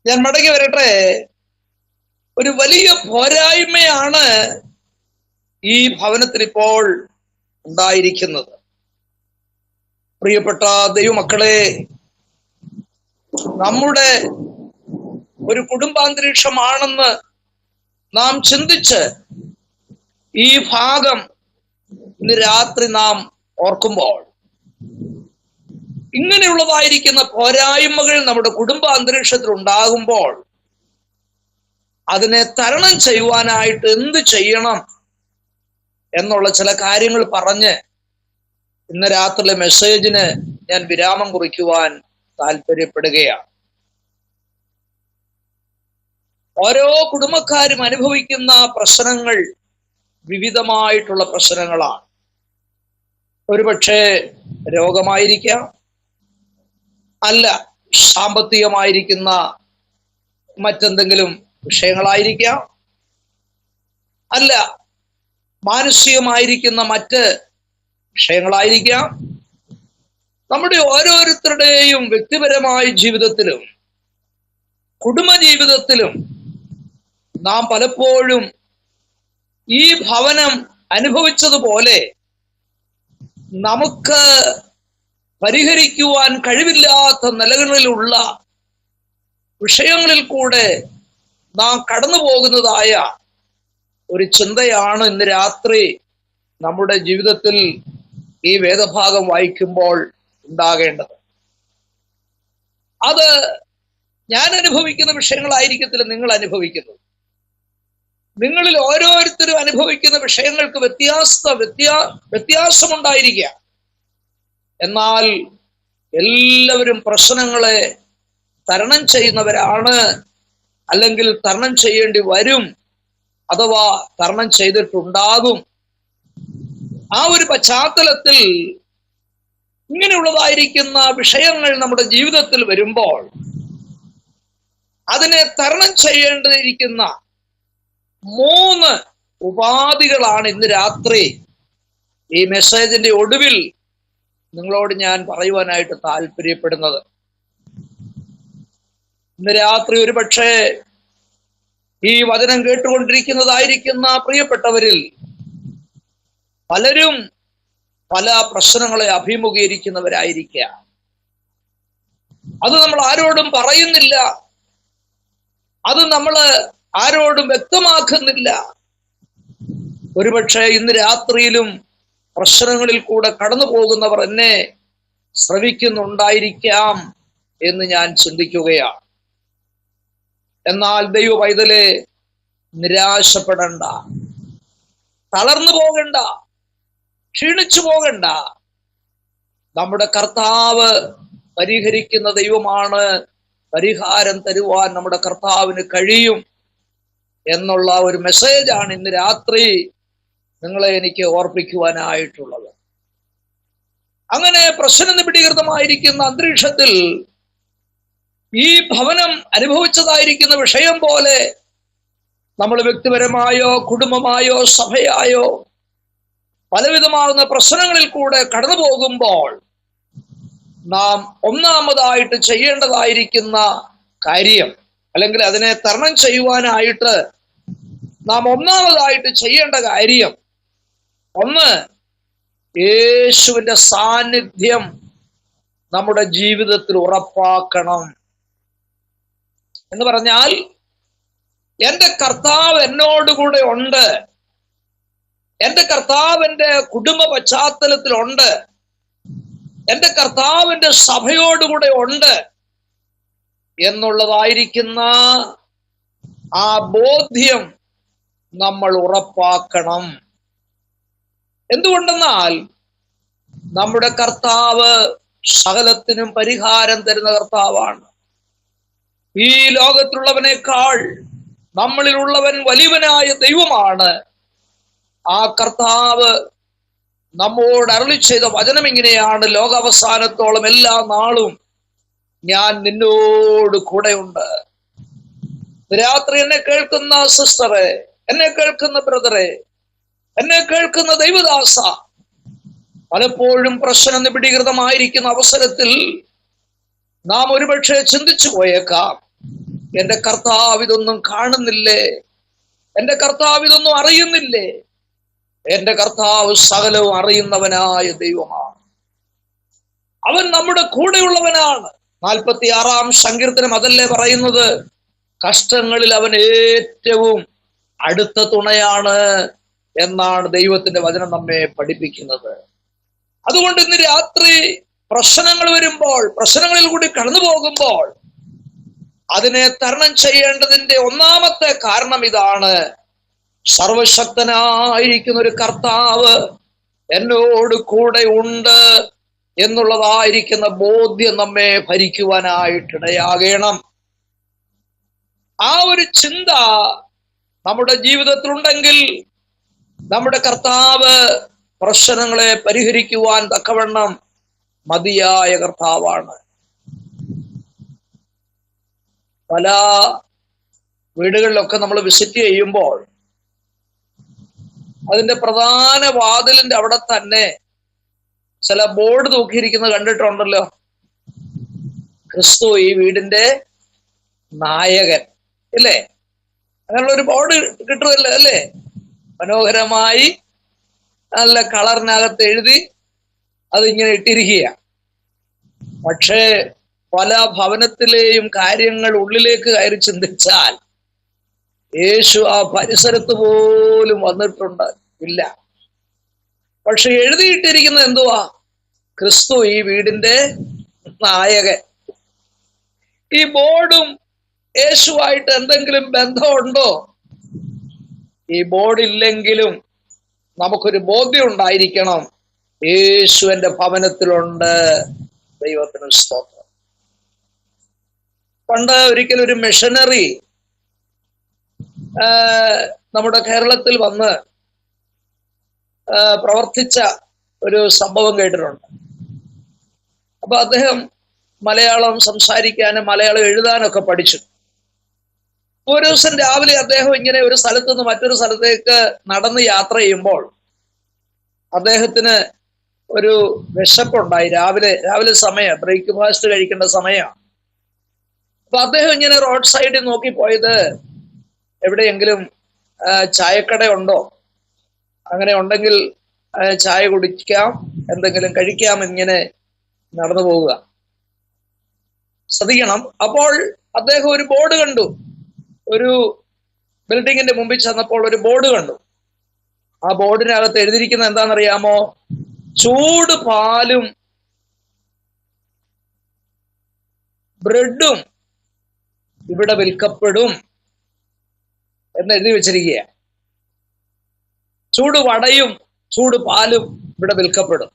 ഞാൻ മടങ്ങി വരട്ടെ. ഒരു വലിയ പോരായ്മയാണ് ഈ ഭവനത്തിൽ ഇപ്പോൾ ഉണ്ടായിരിക്കുന്നത്. പ്രിയപ്പെട്ട ദൈവമക്കളെ, നമ്മുടെ ഒരു കുടുംബാന്തരീക്ഷമാണെന്ന് നാം ചിന്തിച്ച് ഈ ഭാഗം ഇന്ന് രാത്രി നാം ഓർക്കുമ്പോൾ ഇങ്ങനെയുള്ളതായിരിക്കുന്ന പോരായ്മകൾ നമ്മുടെ കുടുംബ അന്തരീക്ഷത്തിൽ ഉണ്ടാകുമ്പോൾ അതിനെ തരണം ചെയ്യുവാനായിട്ട് എന്ത് ചെയ്യണം എന്നുള്ള ചില കാര്യങ്ങൾ പറഞ്ഞ് ഇന്ന് രാത്രിയിലെ മെസ്സേജിന് ഞാൻ വിരാമം കുറിക്കുവാൻ താല്പര്യപ്പെടുകയാണ്. ഓരോ കുടുംബക്കാരും അനുഭവിക്കുന്ന പ്രശ്നങ്ങൾ വിവിധമായിട്ടുള്ള പ്രശ്നങ്ങളാണ്. ഒരുപക്ഷെ രോഗമായിരിക്കാം, അല്ല സാമ്പത്തികമായിരിക്കുന്ന മറ്റെന്തെങ്കിലും വിഷയങ്ങളായിരിക്കാം, അല്ല മാനസികമായിരിക്കുന്ന മറ്റ് വിഷയങ്ങളായിരിക്കാം. നമ്മുടെ ഓരോരുത്തരുടെയും വ്യക്തിപരമായ ജീവിതത്തിലും കുടുംബജീവിതത്തിലും നാം പലപ്പോഴും ഈ ഭവനം അനുഭവിച്ചതുപോലെ നമുക്ക് പരിഹരിക്കുവാൻ കഴിവില്ലാത്ത നിലകളിലുള്ള വിഷയങ്ങളിൽ കൂടെ നാം കടന്നു പോകുന്നതായ ഒരു ചിന്തയാണ് ഇന്ന് രാത്രി നമ്മുടെ ജീവിതത്തിൽ ഈ വേദഭാഗം വായിക്കുമ്പോൾ ഉണ്ടാകേണ്ടത്. അത് ഞാൻ അനുഭവിക്കുന്ന വിഷയങ്ങളായിരിക്കത്തില്ല നിങ്ങൾ അനുഭവിക്കുന്നത്. നിങ്ങളിൽ ഓരോരുത്തരും അനുഭവിക്കുന്ന വിഷയങ്ങൾക്ക് വ്യത്യാസമുണ്ടായിരിക്കുക. എന്നാൽ എല്ലാവരും പ്രശ്നങ്ങളെ തരണം ചെയ്യുന്നവരാണ്, അല്ലെങ്കിൽ തരണം ചെയ്യേണ്ടി വരും, അഥവാ തരണം ചെയ്തിട്ടുണ്ടാകും. ആ ഒരു പശ്ചാത്തലത്തിൽ ഇങ്ങനെയുള്ളതായിരിക്കുന്ന വിഷയങ്ങൾ നമ്മുടെ ജീവിതത്തിൽ വരുമ്പോൾ അതിനെ തരണം ചെയ്യേണ്ടിയിരിക്കുന്ന 3 ഉപാധികളാണ് ഇന്ന് രാത്രി ഈ മെസ്സേജിന്റെ ഒടുവിൽ നിങ്ങളോട് ഞാൻ പറയുവാനായിട്ട് താല്പര്യപ്പെടുന്നത്. ഇന്ന് രാത്രി ഒരുപക്ഷെ ഈ വചനം കേട്ടുകൊണ്ടിരിക്കുന്നതായിരിക്കുന്ന പ്രിയപ്പെട്ടവരിൽ പലരും പല പ്രശ്നങ്ങളെ അഭിമുഖീകരിക്കുന്നവരായിരിക്കുക. അത് നമ്മൾ ആരോടും പറയുന്നില്ല, അത് നമ്മൾ ആരോടും വ്യക്തമാക്കുന്നില്ല. ഒരുപക്ഷെ ഇന്ന് രാത്രിയിലും പ്രശ്നങ്ങളിൽ കൂടെ കടന്നു പോകുന്നവർ എന്നെ ശ്രവിക്കുന്നുണ്ടായിരിക്കാം എന്ന് ഞാൻ ചിന്തിക്കുകയാണ്. എന്നാൽ ദൈവ പൈതലെ, നിരാശപ്പെടണ്ട, തളർന്നു പോകണ്ട, ക്ഷീണിച്ചു പോകണ്ട. നമ്മുടെ കർത്താവ് പരിഹരിക്കുന്ന ദൈവമാണ്. പരിഹാരം തരുവാൻ നമ്മുടെ കർത്താവിന് കഴിയും എന്നുള്ള ഒരു മെസ്സേജാണ് ഇന്ന് രാത്രി നിങ്ങളെ എനിക്ക് ഓർപ്പിക്കുവാനായിട്ടുള്ളത്. അങ്ങനെ പ്രശ്നനിബിഡീകൃതമായിരിക്കുന്ന അന്തരീക്ഷത്തിൽ ഈ ഭവനം അനുഭവിച്ചതായിരിക്കുന്ന വിഷയം പോലെ നമ്മൾ വ്യക്തിപരമായോ കുടുംബമായോ സഭയായോ പലവിധമാകുന്ന പ്രശ്നങ്ങളിൽ കൂടെ കടന്നു പോകുമ്പോൾ നാം ഒന്നാമതായിട്ട് ചെയ്യേണ്ടതായിരിക്കുന്ന കാര്യം, അല്ലെങ്കിൽ അതിനെ തരണം ചെയ്യുവാനായിട്ട് നാം ഒന്നാമതായിട്ട് ചെയ്യേണ്ട കാര്യം, ഒന്ന്, യേശുവിന്റെ സാന്നിധ്യം നമ്മുടെ ജീവിതത്തിൽ ഉറപ്പാക്കണം. എന്ന് പറഞ്ഞാൽ, എൻ്റെ കർത്താവ് എന്നോടുകൂടെ ഉണ്ട്, എൻ്റെ കർത്താവിൻ്റെ കുടുംബ പശ്ചാത്തലത്തിലുണ്ട്, എൻ്റെ കർത്താവിൻ്റെ സഭയോടുകൂടെ ഉണ്ട് എന്നുള്ളതായിരിക്കുന്ന ആ ബോധ്യം നമ്മൾ ഉറപ്പാക്കണം. എന്തുകൊണ്ടെന്നാൽ നമ്മുടെ കർത്താവ് സകലത്തിനും പരിഹാരം തരുന്ന കർത്താവാണ്. ഈ ലോകത്തിലുള്ളവനേക്കാൾ നമ്മളിലുള്ളവൻ വലിയവനായ ദൈവമാണ്. ആ കർത്താവ് നമ്മോട് അരുളി ചെയ്ത വചനം ഇങ്ങനെയാണ്: ലോകാവസാനത്തോളം എല്ലാ നാളും ഞാൻ നിന്നോട് കൂടെയുണ്ട്. രാത്രി എന്നെ കേൾക്കുന്ന സിസ്റ്ററെ, എന്നെ കേൾക്കുന്ന ബ്രദറെ, എന്നെ കേൾക്കുന്ന ദൈവദാസ, പലപ്പോഴും പ്രശ്നം നിബിഡീകൃതമായിരിക്കുന്ന അവസരത്തിൽ നാം ഒരുപക്ഷെ ചിന്തിച്ചു പോയേക്കാം, എൻ്റെ കർത്താവ് ഇതൊന്നും കാണുന്നില്ലേ, എൻ്റെ കർത്താവ് ഇതൊന്നും അറിയുന്നില്ലേ. എൻ്റെ കർത്താവ് സകലവും അറിയുന്നവനായ ദൈവമാണ്. അവൻ നമ്മുടെ കൂടെയുള്ളവനാണ്. 46-ാം സങ്കീർത്തനം അതല്ലേ പറയുന്നത്? കഷ്ടങ്ങളിൽ അവൻ ഏറ്റവും അടുത്ത തുണയാണ് എന്നാണ് ദൈവത്തിന്റെ വചനം നമ്മെ പഠിപ്പിക്കുന്നത്. അതുകൊണ്ട് ഇന്ന് രാത്രി പ്രശ്നങ്ങൾ വരുമ്പോൾ, പ്രശ്നങ്ങളിൽ കൂടി കടന്നു പോകുമ്പോൾ അതിനെ തരണം ചെയ്യേണ്ടതിന്റെ ഒന്നാമത്തെ കാരണം ഇതാണ്: സർവശക്തനായിരിക്കുന്ന ഒരു കർത്താവ് എന്നോട് കൂടെ ഉണ്ട് എന്നുള്ളതായിരിക്കുന്ന ബോധ്യം നമ്മെ ഭരിക്കുവാനായിട്ടിടയാകണം. ആ ഒരു ചിന്ത നമ്മുടെ ജീവിതത്തിലുണ്ടെങ്കിൽ നമ്മുടെ കർത്താവ് പ്രശ്നങ്ങളെ പരിഹരിക്കുവാൻ തക്കവണ്ണം മതിയായ കർത്താവാണ്. പല വീടുകളിലൊക്കെ നമ്മൾ വിസിറ്റ് ചെയ്യുമ്പോൾ അതിന്റെ പ്രധാന വാതിലിന്റെ അവിടെ തന്നെ ചില ബോർഡ് തൂക്കിയിരിക്കുന്നത് കണ്ടിട്ടുണ്ടല്ലോ. ക്രിസ്തു ഈ വീടിന്റെ നായകൻ, ഇല്ലേ? അങ്ങനെയുള്ള ഒരു ബോർഡ് കിട്ടുമല്ലോ, അല്ലേ? മനോഹരമായി നല്ല കളറിനകത്ത് എഴുതി അതിങ്ങനെ ഇട്ടിരിക്കുക. പക്ഷേ പല ഭവനത്തിലെയും കാര്യങ്ങൾ ഉള്ളിലേക്ക് കയറി ചിന്തിച്ചാൽ യേശു ആ പരിസരത്ത് പോലും വന്നിട്ടുണ്ട് ഇല്ല. പക്ഷെ എഴുതിയിട്ടിരിക്കുന്നത് എന്തുവാ? ക്രിസ്തു ഈ വീടിന്റെ നായകൻ. ഈ ബോർഡും യേശുവായിട്ട് എന്തെങ്കിലും ബന്ധമുണ്ടോ? ഈ ബോർഡില്ലെങ്കിലും നമുക്കൊരു ബോധ്യം ഉണ്ടായിരിക്കണം, യേശു എന്റെ ഭവനത്തിലുണ്ട്. ദൈവത്തിന് സ്തോത്രം. പണ്ട് ഒരിക്കലും ഒരു മിഷനറി നമ്മുടെ കേരളത്തിൽ വന്ന് പ്രവർത്തിച്ച ഒരു സംഭവം കേട്ടിട്ടുണ്ട്. അപ്പൊ അദ്ദേഹം മലയാളം സംസാരിക്കാനും മലയാളം എഴുതാനൊക്കെ പഠിച്ചു. ഒരു ദിവസം രാവിലെ അദ്ദേഹം ഇങ്ങനെ ഒരു സ്ഥലത്ത് നിന്ന് മറ്റൊരു സ്ഥലത്തേക്ക് നടന്ന് യാത്ര ചെയ്യുമ്പോൾ അദ്ദേഹത്തിന് ഒരു വിശപ്പുണ്ടായി. രാവിലെ സമയം, ബ്രേക്ക്ഫാസ്റ്റ് കഴിക്കേണ്ട സമയമാണ്. അപ്പൊ അദ്ദേഹം ഇങ്ങനെ റോഡ് സൈഡിൽ നോക്കി പോയത് എവിടെയെങ്കിലും ചായക്കട ഉണ്ടോ, അങ്ങനെ ഉണ്ടെങ്കിൽ ചായ കുടിക്കാം, എന്തെങ്കിലും കഴിക്കാം, ഇങ്ങനെ നടന്നു പോവുക. ശ്രദ്ധിക്കണം. അപ്പോൾ അദ്ദേഹം ഒരു ബോർഡ് കണ്ടു. ഒരു ബിൽഡിങ്ങിന്റെ മുമ്പിൽ ചെന്നപ്പോൾ ഒരു ബോർഡ് കണ്ടു. ആ ബോർഡിനകത്ത് എഴുതിയിരിക്കുന്നത് എന്താണെന്നറിയാമോ? ചൂട് പാലും ബ്രെഡും ഇവിടെ വിൽക്കപ്പെടും എന്ന് എഴുതി വെച്ചിരിക്കുക. ചൂട് വടയും ചൂട് പാലും ഇവിടെ വിൽക്കപ്പെടും.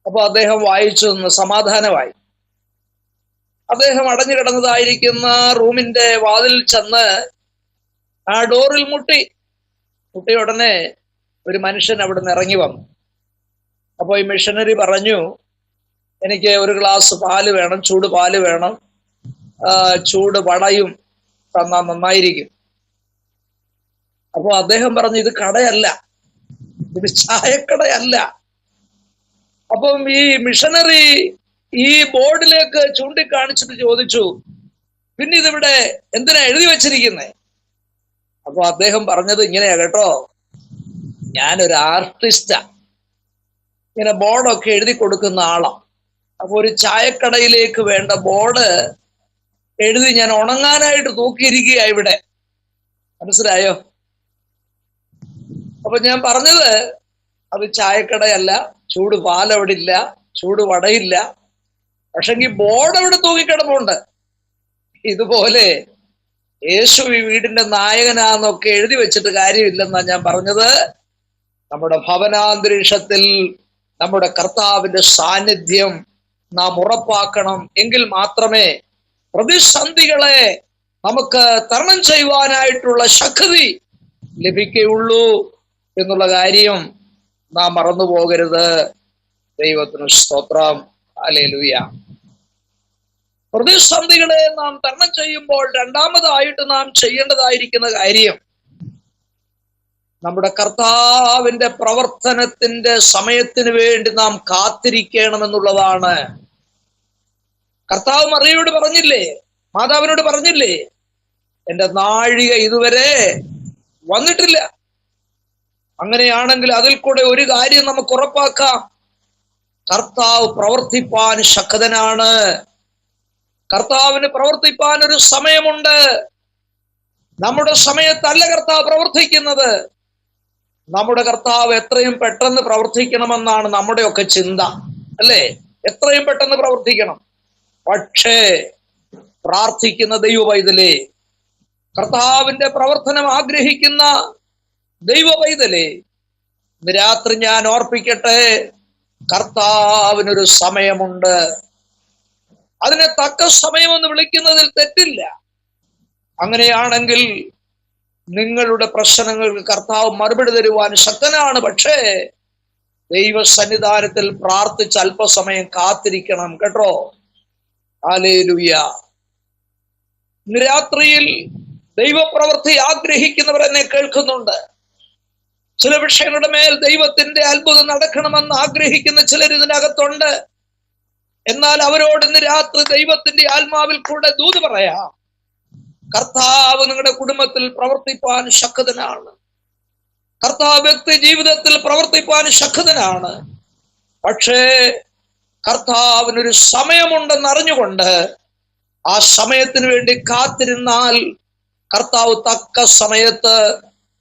അപ്പൊ അദ്ദേഹം വായിച്ചു നിന്ന് സമാധാനമായി. അദ്ദേഹം അടഞ്ഞു കിടന്നതായിരിക്കുന്ന റൂമിന്റെ വാതിൽ ചെന്ന് ആ ഡോറിൽ മുട്ടിയ ഉടനെ ഒരു മനുഷ്യൻ അവിടെ നിന്ന് ഇറങ്ങി വന്നു. അപ്പോൾ ഈ മിഷനറി പറഞ്ഞു, എനിക്ക് ഒരു ഗ്ലാസ് പാല് വേണം, ചൂട് പാല് വേണം, ചൂട് വടയും തന്നാ നന്നായിരിക്കും. അപ്പൊ അദ്ദേഹം പറഞ്ഞു, ഇത് കടയല്ല, ഇത് ചായക്കടയല്ല. അപ്പം ഈ മിഷനറി ഈ ബോർഡിലേക്ക് ചൂണ്ടിക്കാണിച്ചിട്ട് ചോദിച്ചു, പിന്നെ ഇതിവിടെ എന്തിനാ എഴുതി വെച്ചിരിക്കുന്നേ? അപ്പൊ അദ്ദേഹം പറഞ്ഞത് ഇങ്ങനെയാ കേട്ടോ, ഞാനൊരു ആർട്ടിസ്റ്റാ, ഇങ്ങനെ ബോർഡൊക്കെ എഴുതി കൊടുക്കുന്ന ആളാ. അപ്പൊ ഒരു ചായക്കടയിലേക്ക് വേണ്ട ബോർഡ് എഴുതി ഞാൻ ഉണങ്ങാനായിട്ട് തൂക്കിയിരിക്കുക ഇവിടെ. മനസ്സിലായോ? അപ്പൊ ഞാൻ പറഞ്ഞത്, അത് ചായക്കടയല്ല, ചൂട് പാലവിടെ ഇല്ല, ചൂട് വടയില്ല, പക്ഷെങ്കിൽ ബോർഡ് അവിടെ തൂക്കിക്കിടപ്പുണ്ട്. ഇതുപോലെ യേശു ഈ വീടിന്റെ നായകനാന്നൊക്കെ എഴുതി വെച്ചിട്ട് കാര്യമില്ലെന്നാ ഞാൻ പറഞ്ഞത്. നമ്മുടെ ഭവനാന്തരീക്ഷത്തിൽ നമ്മുടെ കർത്താവിന്റെ സാന്നിധ്യം നാം ഉറപ്പാക്കണം. എങ്കിൽ മാത്രമേ പ്രതിസന്ധികളെ നമുക്ക് തരണം ചെയ്യുവാനായിട്ടുള്ള ശക്തി ലഭിക്കുകയുള്ളൂ എന്നുള്ള കാര്യം നാം മറന്നു പോകരുത്. ദൈവത്തിന് സ്തോത്രം. ഹല്ലേലൂയ. പ്രതിസന്ധികളെ നാം തരണം ചെയ്യുമ്പോൾ രണ്ടാമതായിട്ട് നാം ചെയ്യേണ്ടതായിരിക്കുന്ന കാര്യം നമ്മുടെ കർത്താവിന്റെ പ്രവർത്തനത്തിന്റെ സമയത്തിന് വേണ്ടി നാം കാത്തിരിക്കണമെന്നുള്ളതാണ്. കർത്താവ് മറിയയോട് പറഞ്ഞില്ലേ, മാതാവിനോട് പറഞ്ഞില്ലേ, എന്റെ നാഴിക ഇതുവരെ വന്നിട്ടില്ല. അങ്ങനെയാണെങ്കിൽ അതിൽ കൂടെ ഒരു കാര്യം നമുക്ക് ഉറപ്പാക്കാം, കർത്താവ് പ്രവർത്തിപ്പാൻ ശക്തനാണ്. കർത്താവിന് പ്രവർത്തിപ്പാൻ ഒരു സമയമുണ്ട്. നമ്മുടെ സമയത്തല്ല കർത്താവ് പ്രവർത്തിക്കുന്നത്. നമ്മുടെ കർത്താവ് എത്രയും പെട്ടെന്ന് പ്രവർത്തിക്കണമെന്നാണ് നമ്മുടെയൊക്കെ ചിന്ത, അല്ലേ? എത്രയും പെട്ടെന്ന് പ്രവർത്തിക്കണം. പക്ഷേ പ്രാർത്ഥിക്കുന്ന ദൈവ പൈതലേ, കർത്താവിന്റെ പ്രവർത്തനം ആഗ്രഹിക്കുന്ന ദൈവ പൈതലേ, ഇന്ന് രാത്രി ഞാൻ ഓർപ്പിക്കട്ടെ, കർത്താവിനൊരു സമയമുണ്ട്. അതിനെ തക്ക സമയമെന്ന് വിളിക്കുന്നതിൽ തെറ്റില്ല. അങ്ങനെയാണെങ്കിൽ നിങ്ങളുടെ പ്രശ്നങ്ങൾക്ക് കർത്താവ് മറുപടി തരുവാൻ ശക്തനാണ്. പക്ഷേ ദൈവസന്നിധാനത്തിൽ പ്രാർത്ഥിച്ച് അല്പസമയം കാത്തിരിക്കണം കേട്ടോ. ഹല്ലേലൂയ. ഇന്ന് രാത്രിയിൽ ദൈവപ്രവൃത്തി ആഗ്രഹിക്കുന്നവർ എന്നെ കേൾക്കുന്നുണ്ട്. ചില വിഷയങ്ങളുടെ മേൽ ദൈവത്തിന്റെ അത്ഭുതം നടക്കണമെന്ന് ആഗ്രഹിക്കുന്ന ചിലർ ഇതിനകത്തുണ്ട്. എന്നാൽ അവരോട് ഇന്ന് രാത്രി ദൈവത്തിന്റെ ആത്മാവിൽ കൂടെ ദൂത് പറയാം. കർത്താവ് നിങ്ങളുടെ കുടുംബത്തിൽ പ്രവർത്തിപ്പാൻ ശക്തനാണ്. കർത്താവ് വ്യക്തി ജീവിതത്തിൽ പ്രവർത്തിപ്പാൻ ശക്തനാണ്. പക്ഷേ കർത്താവിനൊരു സമയമുണ്ടെന്ന് അറിഞ്ഞുകൊണ്ട് ആ സമയത്തിന് വേണ്ടി കാത്തിരുന്നാൽ കർത്താവ് തക്ക സമയത്ത്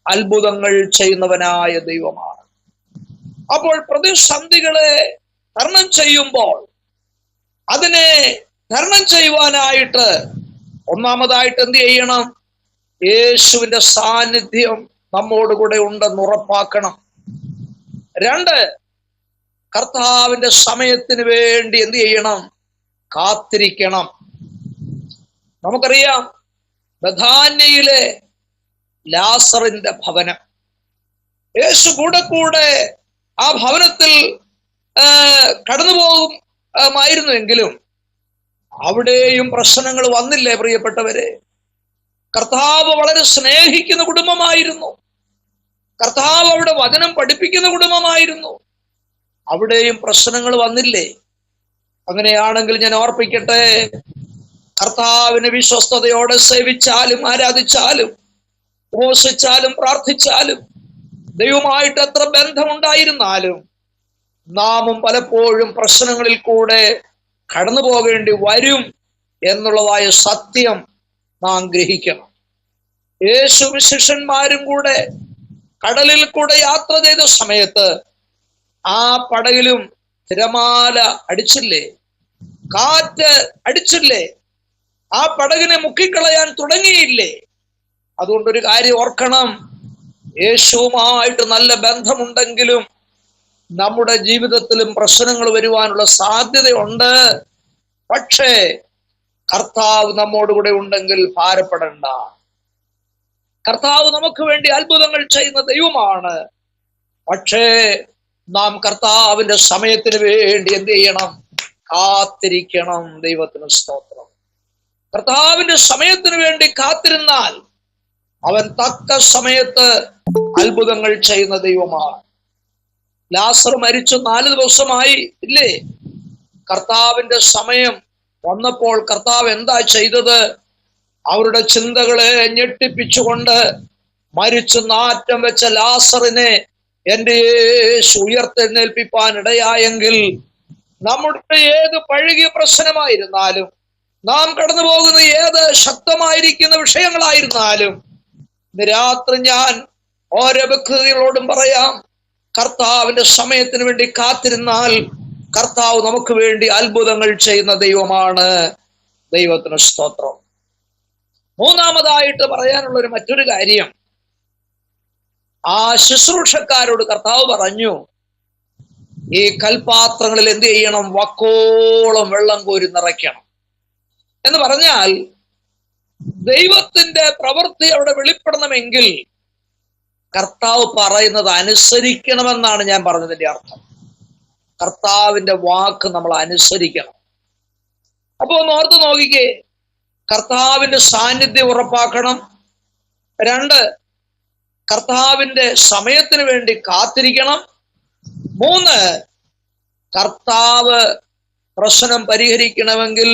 അത്ഭുതങ്ങൾ ചെയ്യുന്നവനായ ദൈവമാണ്. അപ്പോൾ പ്രതിസന്ധികളെ തരണം ചെയ്യുമ്പോൾ അതിനെ തരണം ചെയ്യുവാനായിട്ട് ഒന്നാമതായിട്ട് എന്ത് ചെയ്യണം? യേശുവിന്റെ സാന്നിധ്യം നമ്മോടുകൂടെ ഉണ്ടെന്ന് ഉറപ്പാക്കണം. 2, കർത്താവിന്റെ സമയത്തിന് വേണ്ടി എന്ത് ചെയ്യണം? കാത്തിരിക്കണം. നമുക്കറിയാം, ബഥാന്യയിലെ ലാസറിന്റെ ഭവനം, യേശു കൂടെ ആ ഭവനത്തിൽ കടന്നു പോകുമായിരുന്നുവെങ്കിലും അവിടെയും പ്രശ്നങ്ങൾ വന്നില്ലേ പ്രിയപ്പെട്ടവരെ? കർത്താവ് വളരെ സ്നേഹിക്കുന്ന കുടുംബമായിരുന്നു. കർത്താവ് അവിടെ വചനം പഠിപ്പിക്കുന്ന കുടുംബമായിരുന്നു. അവിടെയും പ്രശ്നങ്ങൾ വന്നില്ലേ? അങ്ങനെയാണെങ്കിൽ ഞാൻ ഓർപ്പിക്കട്ടെ, കർത്താവിനെ വിശ്വസ്തയോടെ സേവിച്ചാലും ആരാധിച്ചാലും ഉപവസിച്ചാലും പ്രാർത്ഥിച്ചാലും ദൈവമായിട്ട് എത്ര ബന്ധമുണ്ടായിരുന്നാലും നാമും പലപ്പോഴും പ്രശ്നങ്ങളിൽ കൂടെ കടന്നു പോകേണ്ടി വരും എന്നുള്ളതായ സത്യം നാം ഗ്രഹിക്കണം. യേശു ശിഷ്യന്മാരും കൂടെ കടലിൽ കൂടെ യാത്ര ചെയ്ത സമയത്ത് ആ പടകിലും തിരമാല അടിച്ചില്ലേ? കാറ്റ് അടിച്ചില്ലേ? ആ പടകിനെ മുക്കിക്കളയാൻ തുടങ്ങിയില്ലേ? അതുകൊണ്ടൊരു കാര്യം ഓർക്കണം, യേശുവുമായിട്ട് നല്ല ബന്ധമുണ്ടെങ്കിലും നമ്മുടെ ജീവിതത്തിലും പ്രശ്നങ്ങൾ വരുവാനുള്ള സാധ്യതയുണ്ട്. പക്ഷേ കർത്താവ് നമ്മോടുകൂടെ ഉണ്ടെങ്കിൽ ഭാരപ്പെടണ്ട. കർത്താവ് നമുക്ക് വേണ്ടി അത്ഭുതങ്ങൾ ചെയ്യുന്ന ദൈവമാണ്. പക്ഷേ നാം കർത്താവിന്റെ സമയത്തിന് വേണ്ടി എന്ത് ചെയ്യണം? കാത്തിരിക്കണം. ദൈവത്തിന് സ്തോത്രം. കർത്താവിന്റെ സമയത്തിന് വേണ്ടി കാത്തിരുന്നാൽ അവൻ തക്ക സമയത്ത് അത്ഭുതങ്ങൾ ചെയ്യുന്ന ദൈവമാണ്. ലാസർ മരിച്ചു 4 ദിവസമായി ഇല്ലേ? കർത്താവിന്റെ സമയം വന്നപ്പോൾ കർത്താവ് എന്താ ചെയ്തത്? അവരുടെ ചിന്തകളെ ഞെട്ടിപ്പിച്ചുകൊണ്ട് മരിച്ചു നാറ്റം വെച്ച ലാസറിനെ എന്റെ യേശു ഉയർത്തെഴുന്നേൽപ്പിപ്പാൻ ഇടയായെങ്കിൽ നമ്മുടെ ഏത് പഴകിയ പ്രശ്നമായിരുന്നാലും, നാം കടന്നു പോകുന്ന ഏത് ശക്തമായിരിക്കുന്ന വിഷയങ്ങളായിരുന്നാലും, ഇന്ന് രാത്രി ഞാൻ ഓരോ വ്യക്തികളോടും പറയാം, കർത്താവിന്റെ സമയത്തിന് വേണ്ടി കാത്തിരുന്നാൽ കർത്താവ് നമുക്ക് വേണ്ടി അത്ഭുതങ്ങൾ ചെയ്യുന്ന ദൈവമാണ്. ദൈവത്തിന് സ്തോത്രം. മൂന്നാമതായിട്ട് പറയാനുള്ള മറ്റൊരു കാര്യം, ആ ശുശ്രൂഷക്കാരോട് കർത്താവ് പറഞ്ഞു, ഈ കൽപാത്രങ്ങളിൽ എന്ത് ചെയ്യണം? വക്കോളം വെള്ളം കോരി നിറയ്ക്കണം എന്ന് പറഞ്ഞാൽ ദൈവത്തിന്റെ പ്രവൃത്തി അവിടെ വെളിപ്പെടണമെങ്കിൽ കർത്താവ് പറയുന്നത് അനുസരിക്കണമെന്നാണ് ഞാൻ പറഞ്ഞതിന്റെ അർത്ഥം. കർത്താവിന്റെ വാക്ക് നമ്മൾ അനുസരിക്കണം. അപ്പൊ ഒന്ന് ഓർത്ത് നോക്കിക്കേ, കർത്താവിന്റെ സാന്നിധ്യം ഉറപ്പാക്കണം. 2, കർത്താവിന്റെ സമയത്തിന് വേണ്ടി കാത്തിരിക്കണം. 3, കർത്താവ് പ്രശ്നം പരിഹരിക്കണമെങ്കിൽ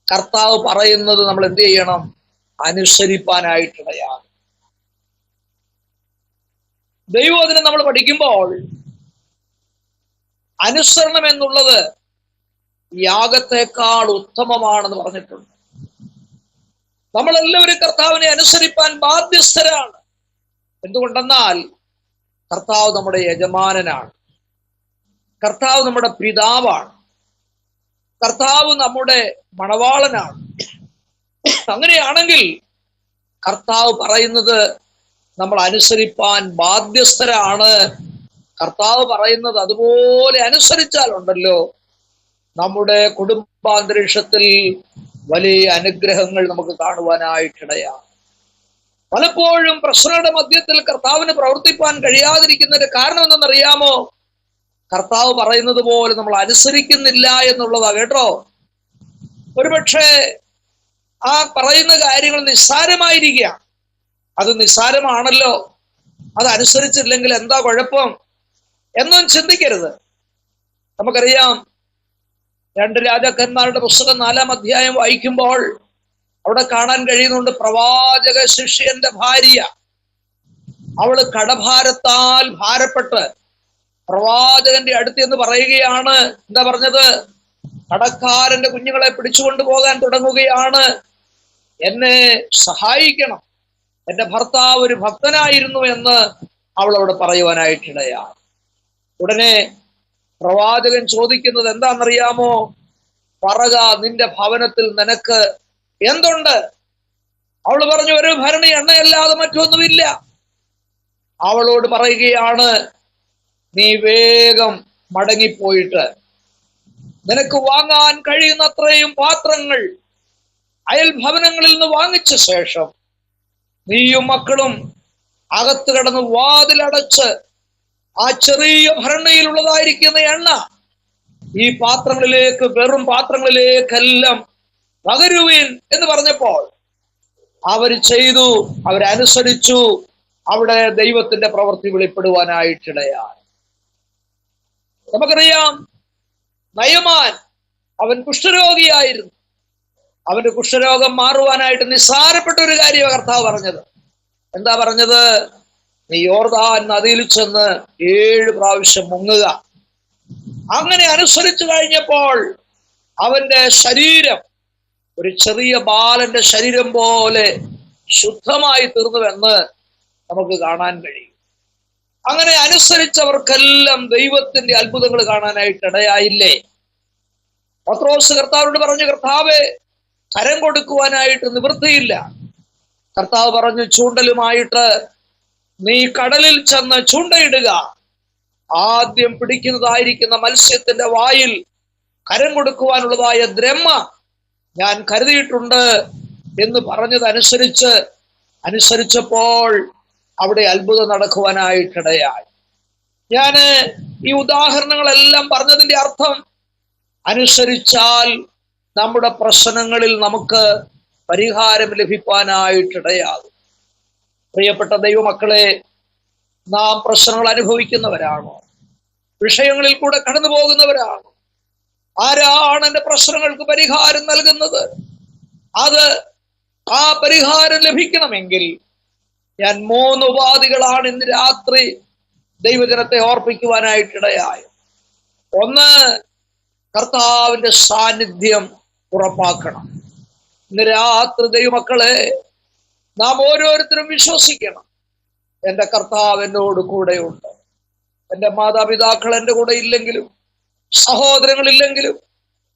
കർത്താവ് പറയുന്നത് നമ്മൾ എന്ത് ചെയ്യണം? അനുസരിപ്പാനായിട്ടിടയാണ്. ദൈവവചനം നമ്മൾ പഠിക്കുമ്പോൾ അനുസരണം എന്നുള്ളത് യാഗത്തെക്കാൾ ഉത്തമമാണെന്ന് പറഞ്ഞിട്ടുണ്ട്. നമ്മളെല്ലാവരും കർത്താവിനെ അനുസരിപ്പാൻ ബാധ്യസ്ഥരാണ്. എന്തുകൊണ്ടെന്നാൽ കർത്താവ് നമ്മുടെ യജമാനനാണ്. കർത്താവ് നമ്മുടെ പിതാവാണ്. കർത്താവ് നമ്മുടെ മണവാളനാണ്. അങ്ങനെയാണെങ്കിൽ കർത്താവ് പറയുന്നത് നമ്മൾ അനുസരിപ്പാൻ ബാധ്യസ്ഥരാണ്. കർത്താവ് പറയുന്നത് അതുപോലെ അനുസരിച്ചാലുണ്ടല്ലോ നമ്മുടെ കുടുംബാന്തരീക്ഷത്തിൽ വലിയ അനുഗ്രഹങ്ങൾ നമുക്ക് കാണുവാനായിട്ടിടയാണ്. പലപ്പോഴും പ്രശ്നങ്ങളുടെ മധ്യത്തിൽ കർത്താവിന് പ്രവർത്തിപ്പാൻ കഴിയാതിരിക്കുന്നതിന്റെ കാരണം എന്തെന്നറിയാമോ? കർത്താവ് പറയുന്നത് പോലെ നമ്മൾ അനുസരിക്കുന്നില്ല എന്നുള്ളതാ കേട്ടോ. ഒരുപക്ഷെ ആ പറയുന്ന കാര്യങ്ങൾ നിസ്സാരമായിരിക്കുക. അത് നിസ്സാരമാണല്ലോ, അത് അനുസരിച്ചില്ലെങ്കിൽ എന്താ കുഴപ്പം എന്നും ചിന്തിക്കരുത്. നമുക്കറിയാം, 2 രാജാക്കന്മാരുടെ പുസ്തകം 4-ാം അധ്യായം വായിക്കുമ്പോൾ അവിടെ കാണാൻ കഴിയുന്നുണ്ട്, പ്രവാചക ശിഷ്യന്റെ ഭാര്യ അവള് കടഭാരത്താൽ ഭാരപ്പെട്ട് പ്രവാചകന്റെ അടുത്ത് എന്ന് പറയുകയാണ്. എന്താ പറഞ്ഞത്? കടക്കാരന്റെ കുഞ്ഞുങ്ങളെ പിടിച്ചുകൊണ്ടു പോകാൻ തുടങ്ങുകയാണ്, എന്നെ സഹായിക്കണം, എന്റെ ഭർത്താവ് ഒരു ഭക്തനായിരുന്നു എന്ന് അവൾ അവിടെ പറയുവാനായിട്ടിടയാണ്. ഉടനെ പ്രവാചകൻ ചോദിക്കുന്നത് എന്താണെന്നറിയാമോ? പറക, നിന്റെ ഭവനത്തിൽ നിനക്ക് എന്തുണ്ട്? അവൾ പറഞ്ഞു, ഒരു ഭരണി എണ്ണയല്ലാതെ മറ്റൊന്നുമില്ല. അവളോട് പറയുകയാണ്, നീ വേഗം മടങ്ങിപ്പോയിട്ട് നിനക്ക് വാങ്ങാൻ കഴിയുന്നത്രയും പാത്രങ്ങൾ അയൽ ഭവനങ്ങളിൽ നിന്ന് വാങ്ങിച്ച ശേഷം നീയും മക്കളും അകത്ത് കിടന്ന് വാതിലടച്ച് ആ ചെറിയ ഭരണിയിലുള്ളതായിരിക്കുന്ന എണ്ണ ഈ പാത്രങ്ങളിലേക്ക്, വെറും പാത്രങ്ങളിലേക്കെല്ലാം പകരുവിൻ എന്ന് പറഞ്ഞപ്പോൾ അവര് ചെയ്തു, അവരനുസരിച്ചു. അവിടെ ദൈവത്തിന്റെ പ്രവൃത്തി വെളിപ്പെടുവാനായിട്ടിടയായി. നമുക്കറിയാം, നയമാൻ അവൻ കുഷ്ഠരോഗിയായിരുന്നു. അവന്റെ കുഷ്ഠരോഗം മാറുവാനായിട്ട് നിസ്സാരപ്പെട്ട ഒരു കാര്യമാണ് കർത്താവ് പറഞ്ഞത്. എന്താ പറഞ്ഞത്? നീ യോർദാൻ നദിയിൽ ചെന്ന് 7 പ്രാവശ്യം മുങ്ങുക. അങ്ങനെ അനുസരിച്ചു കഴിഞ്ഞപ്പോൾ അവന്റെ ശരീരം ഒരു ചെറിയ ബാലന്റെ ശരീരം പോലെ ശുദ്ധമായി തീർന്നുവെന്ന് നമുക്ക് കാണാൻ കഴിയും. അങ്ങനെ അനുസരിച്ചവർക്കെല്ലാം ദൈവത്തിന്റെ അത്ഭുതങ്ങൾ കാണാനായിട്ട് ഇടയായില്ലേ? പത്രോസ് കർത്താവിനോട് പറഞ്ഞു, കർത്താവേ, കരം കൊടുക്കുവാനായിട്ട് നിവൃത്തിയില്ല. കർത്താവ് പറഞ്ഞു, ചൂണ്ടലുമായിട്ട് നീ കടലിൽ ചെന്ന് ചൂണ്ടയിടുക. ആദ്യം പിടിക്കുന്നതായിരിക്കുന്ന മത്സ്യത്തിന്റെ വായിൽ കരം കൊടുക്കുവാനുള്ളതായ ദ്രഹ്മ ഞാൻ കരുതിയിട്ടുണ്ട് എന്ന് അനുസരിച്ചപ്പോൾ അവിടെ അത്ഭുതം നടക്കുവാനായിട്ടിടയായി. ഞാന് ഈ ഉദാഹരണങ്ങളെല്ലാം പറഞ്ഞതിന്റെ അർത്ഥം, അനുസരിച്ചാൽ നമ്മുടെ പ്രശ്നങ്ങളിൽ നമുക്ക് പരിഹാരം ലഭിക്കാനായിട്ടിടയാകും. പ്രിയപ്പെട്ട ദൈവമക്കളെ, നാം പ്രശ്നങ്ങൾ അനുഭവിക്കുന്നവരാണോ? വിഷയങ്ങളിൽ കൂടെ കടന്നു പോകുന്നവരാണോ? ആരാണ് എന്റെ പ്രശ്നങ്ങൾക്ക് പരിഹാരം നൽകുന്നത്? ആ പരിഹാരം ലഭിക്കണമെങ്കിൽ ഞാൻ 3 ഉപാധികളാണ് ഇന്ന് രാത്രി ദൈവജനത്തെ ഓർപ്പിക്കുവാനായിട്ടിടയായി. ഒന്ന്, കർത്താവിന്റെ സാന്നിധ്യം ഉറപ്പാക്കണം. ഇന്ന് രാത്രി ദൈവമക്കളെ, നാം ഓരോരുത്തരും വിശ്വസിക്കണം, എന്റെ കർത്താവ് എന്നോട് കൂടെയുണ്ട്. എന്റെ മാതാപിതാക്കൾ എന്റെ കൂടെ ഇല്ലെങ്കിലും, സഹോദരങ്ങളില്ലെങ്കിലും,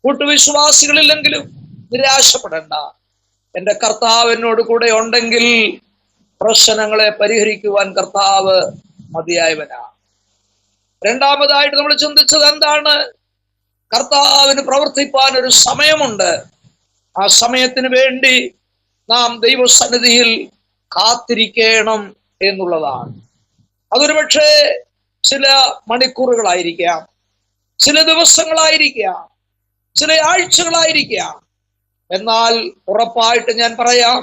കൂട്ടുവിശ്വാസികളില്ലെങ്കിലും നിരാശപ്പെടേണ്ട. എന്റെ കർത്താവ് എന്നോട് കൂടെ ഉണ്ടെങ്കിൽ പ്രശ്നങ്ങളെ പരിഹരിക്കുവാൻ കർത്താവ് മതിയായവനാണ്. രണ്ടാമതായിട്ട് നമ്മൾ ചിന്തിച്ചത് എന്താണ്? കർത്താവിന് പ്രവർത്തിപ്പാൻ ഒരു സമയമുണ്ട്. ആ സമയത്തിന് വേണ്ടി നാം ദൈവസന്നിധിയിൽ കാത്തിരിക്കണം എന്നുള്ളതാണ്. അതൊരു പക്ഷേ ചില മണിക്കൂറുകളായിരിക്കാം, ചില ദിവസങ്ങളായിരിക്കാം, ചില ആഴ്ചകളായിരിക്കാം. എന്നാൽ ഉറപ്പായിട്ട് ഞാൻ പറയാം,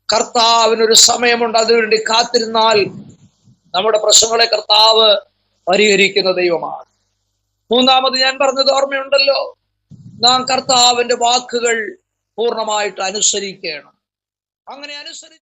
കർത്താവിനൊരു സമയമുണ്ട്. അതിനുവേണ്ടി കാത്തിരുന്നാൽ നമ്മുടെ പ്രശ്നങ്ങളെ കർത്താവ് പരിഹരിക്കുന്ന ദൈവമാണ്. മൂന്നാമത് ഞാൻ പറഞ്ഞത് ഓർമ്മയുണ്ടല്ലോ, നാം കർത്താവിന്റെ വാക്കുകൾ പൂർണ്ണമായിട്ട് അനുസരിക്കണം. അങ്ങനെ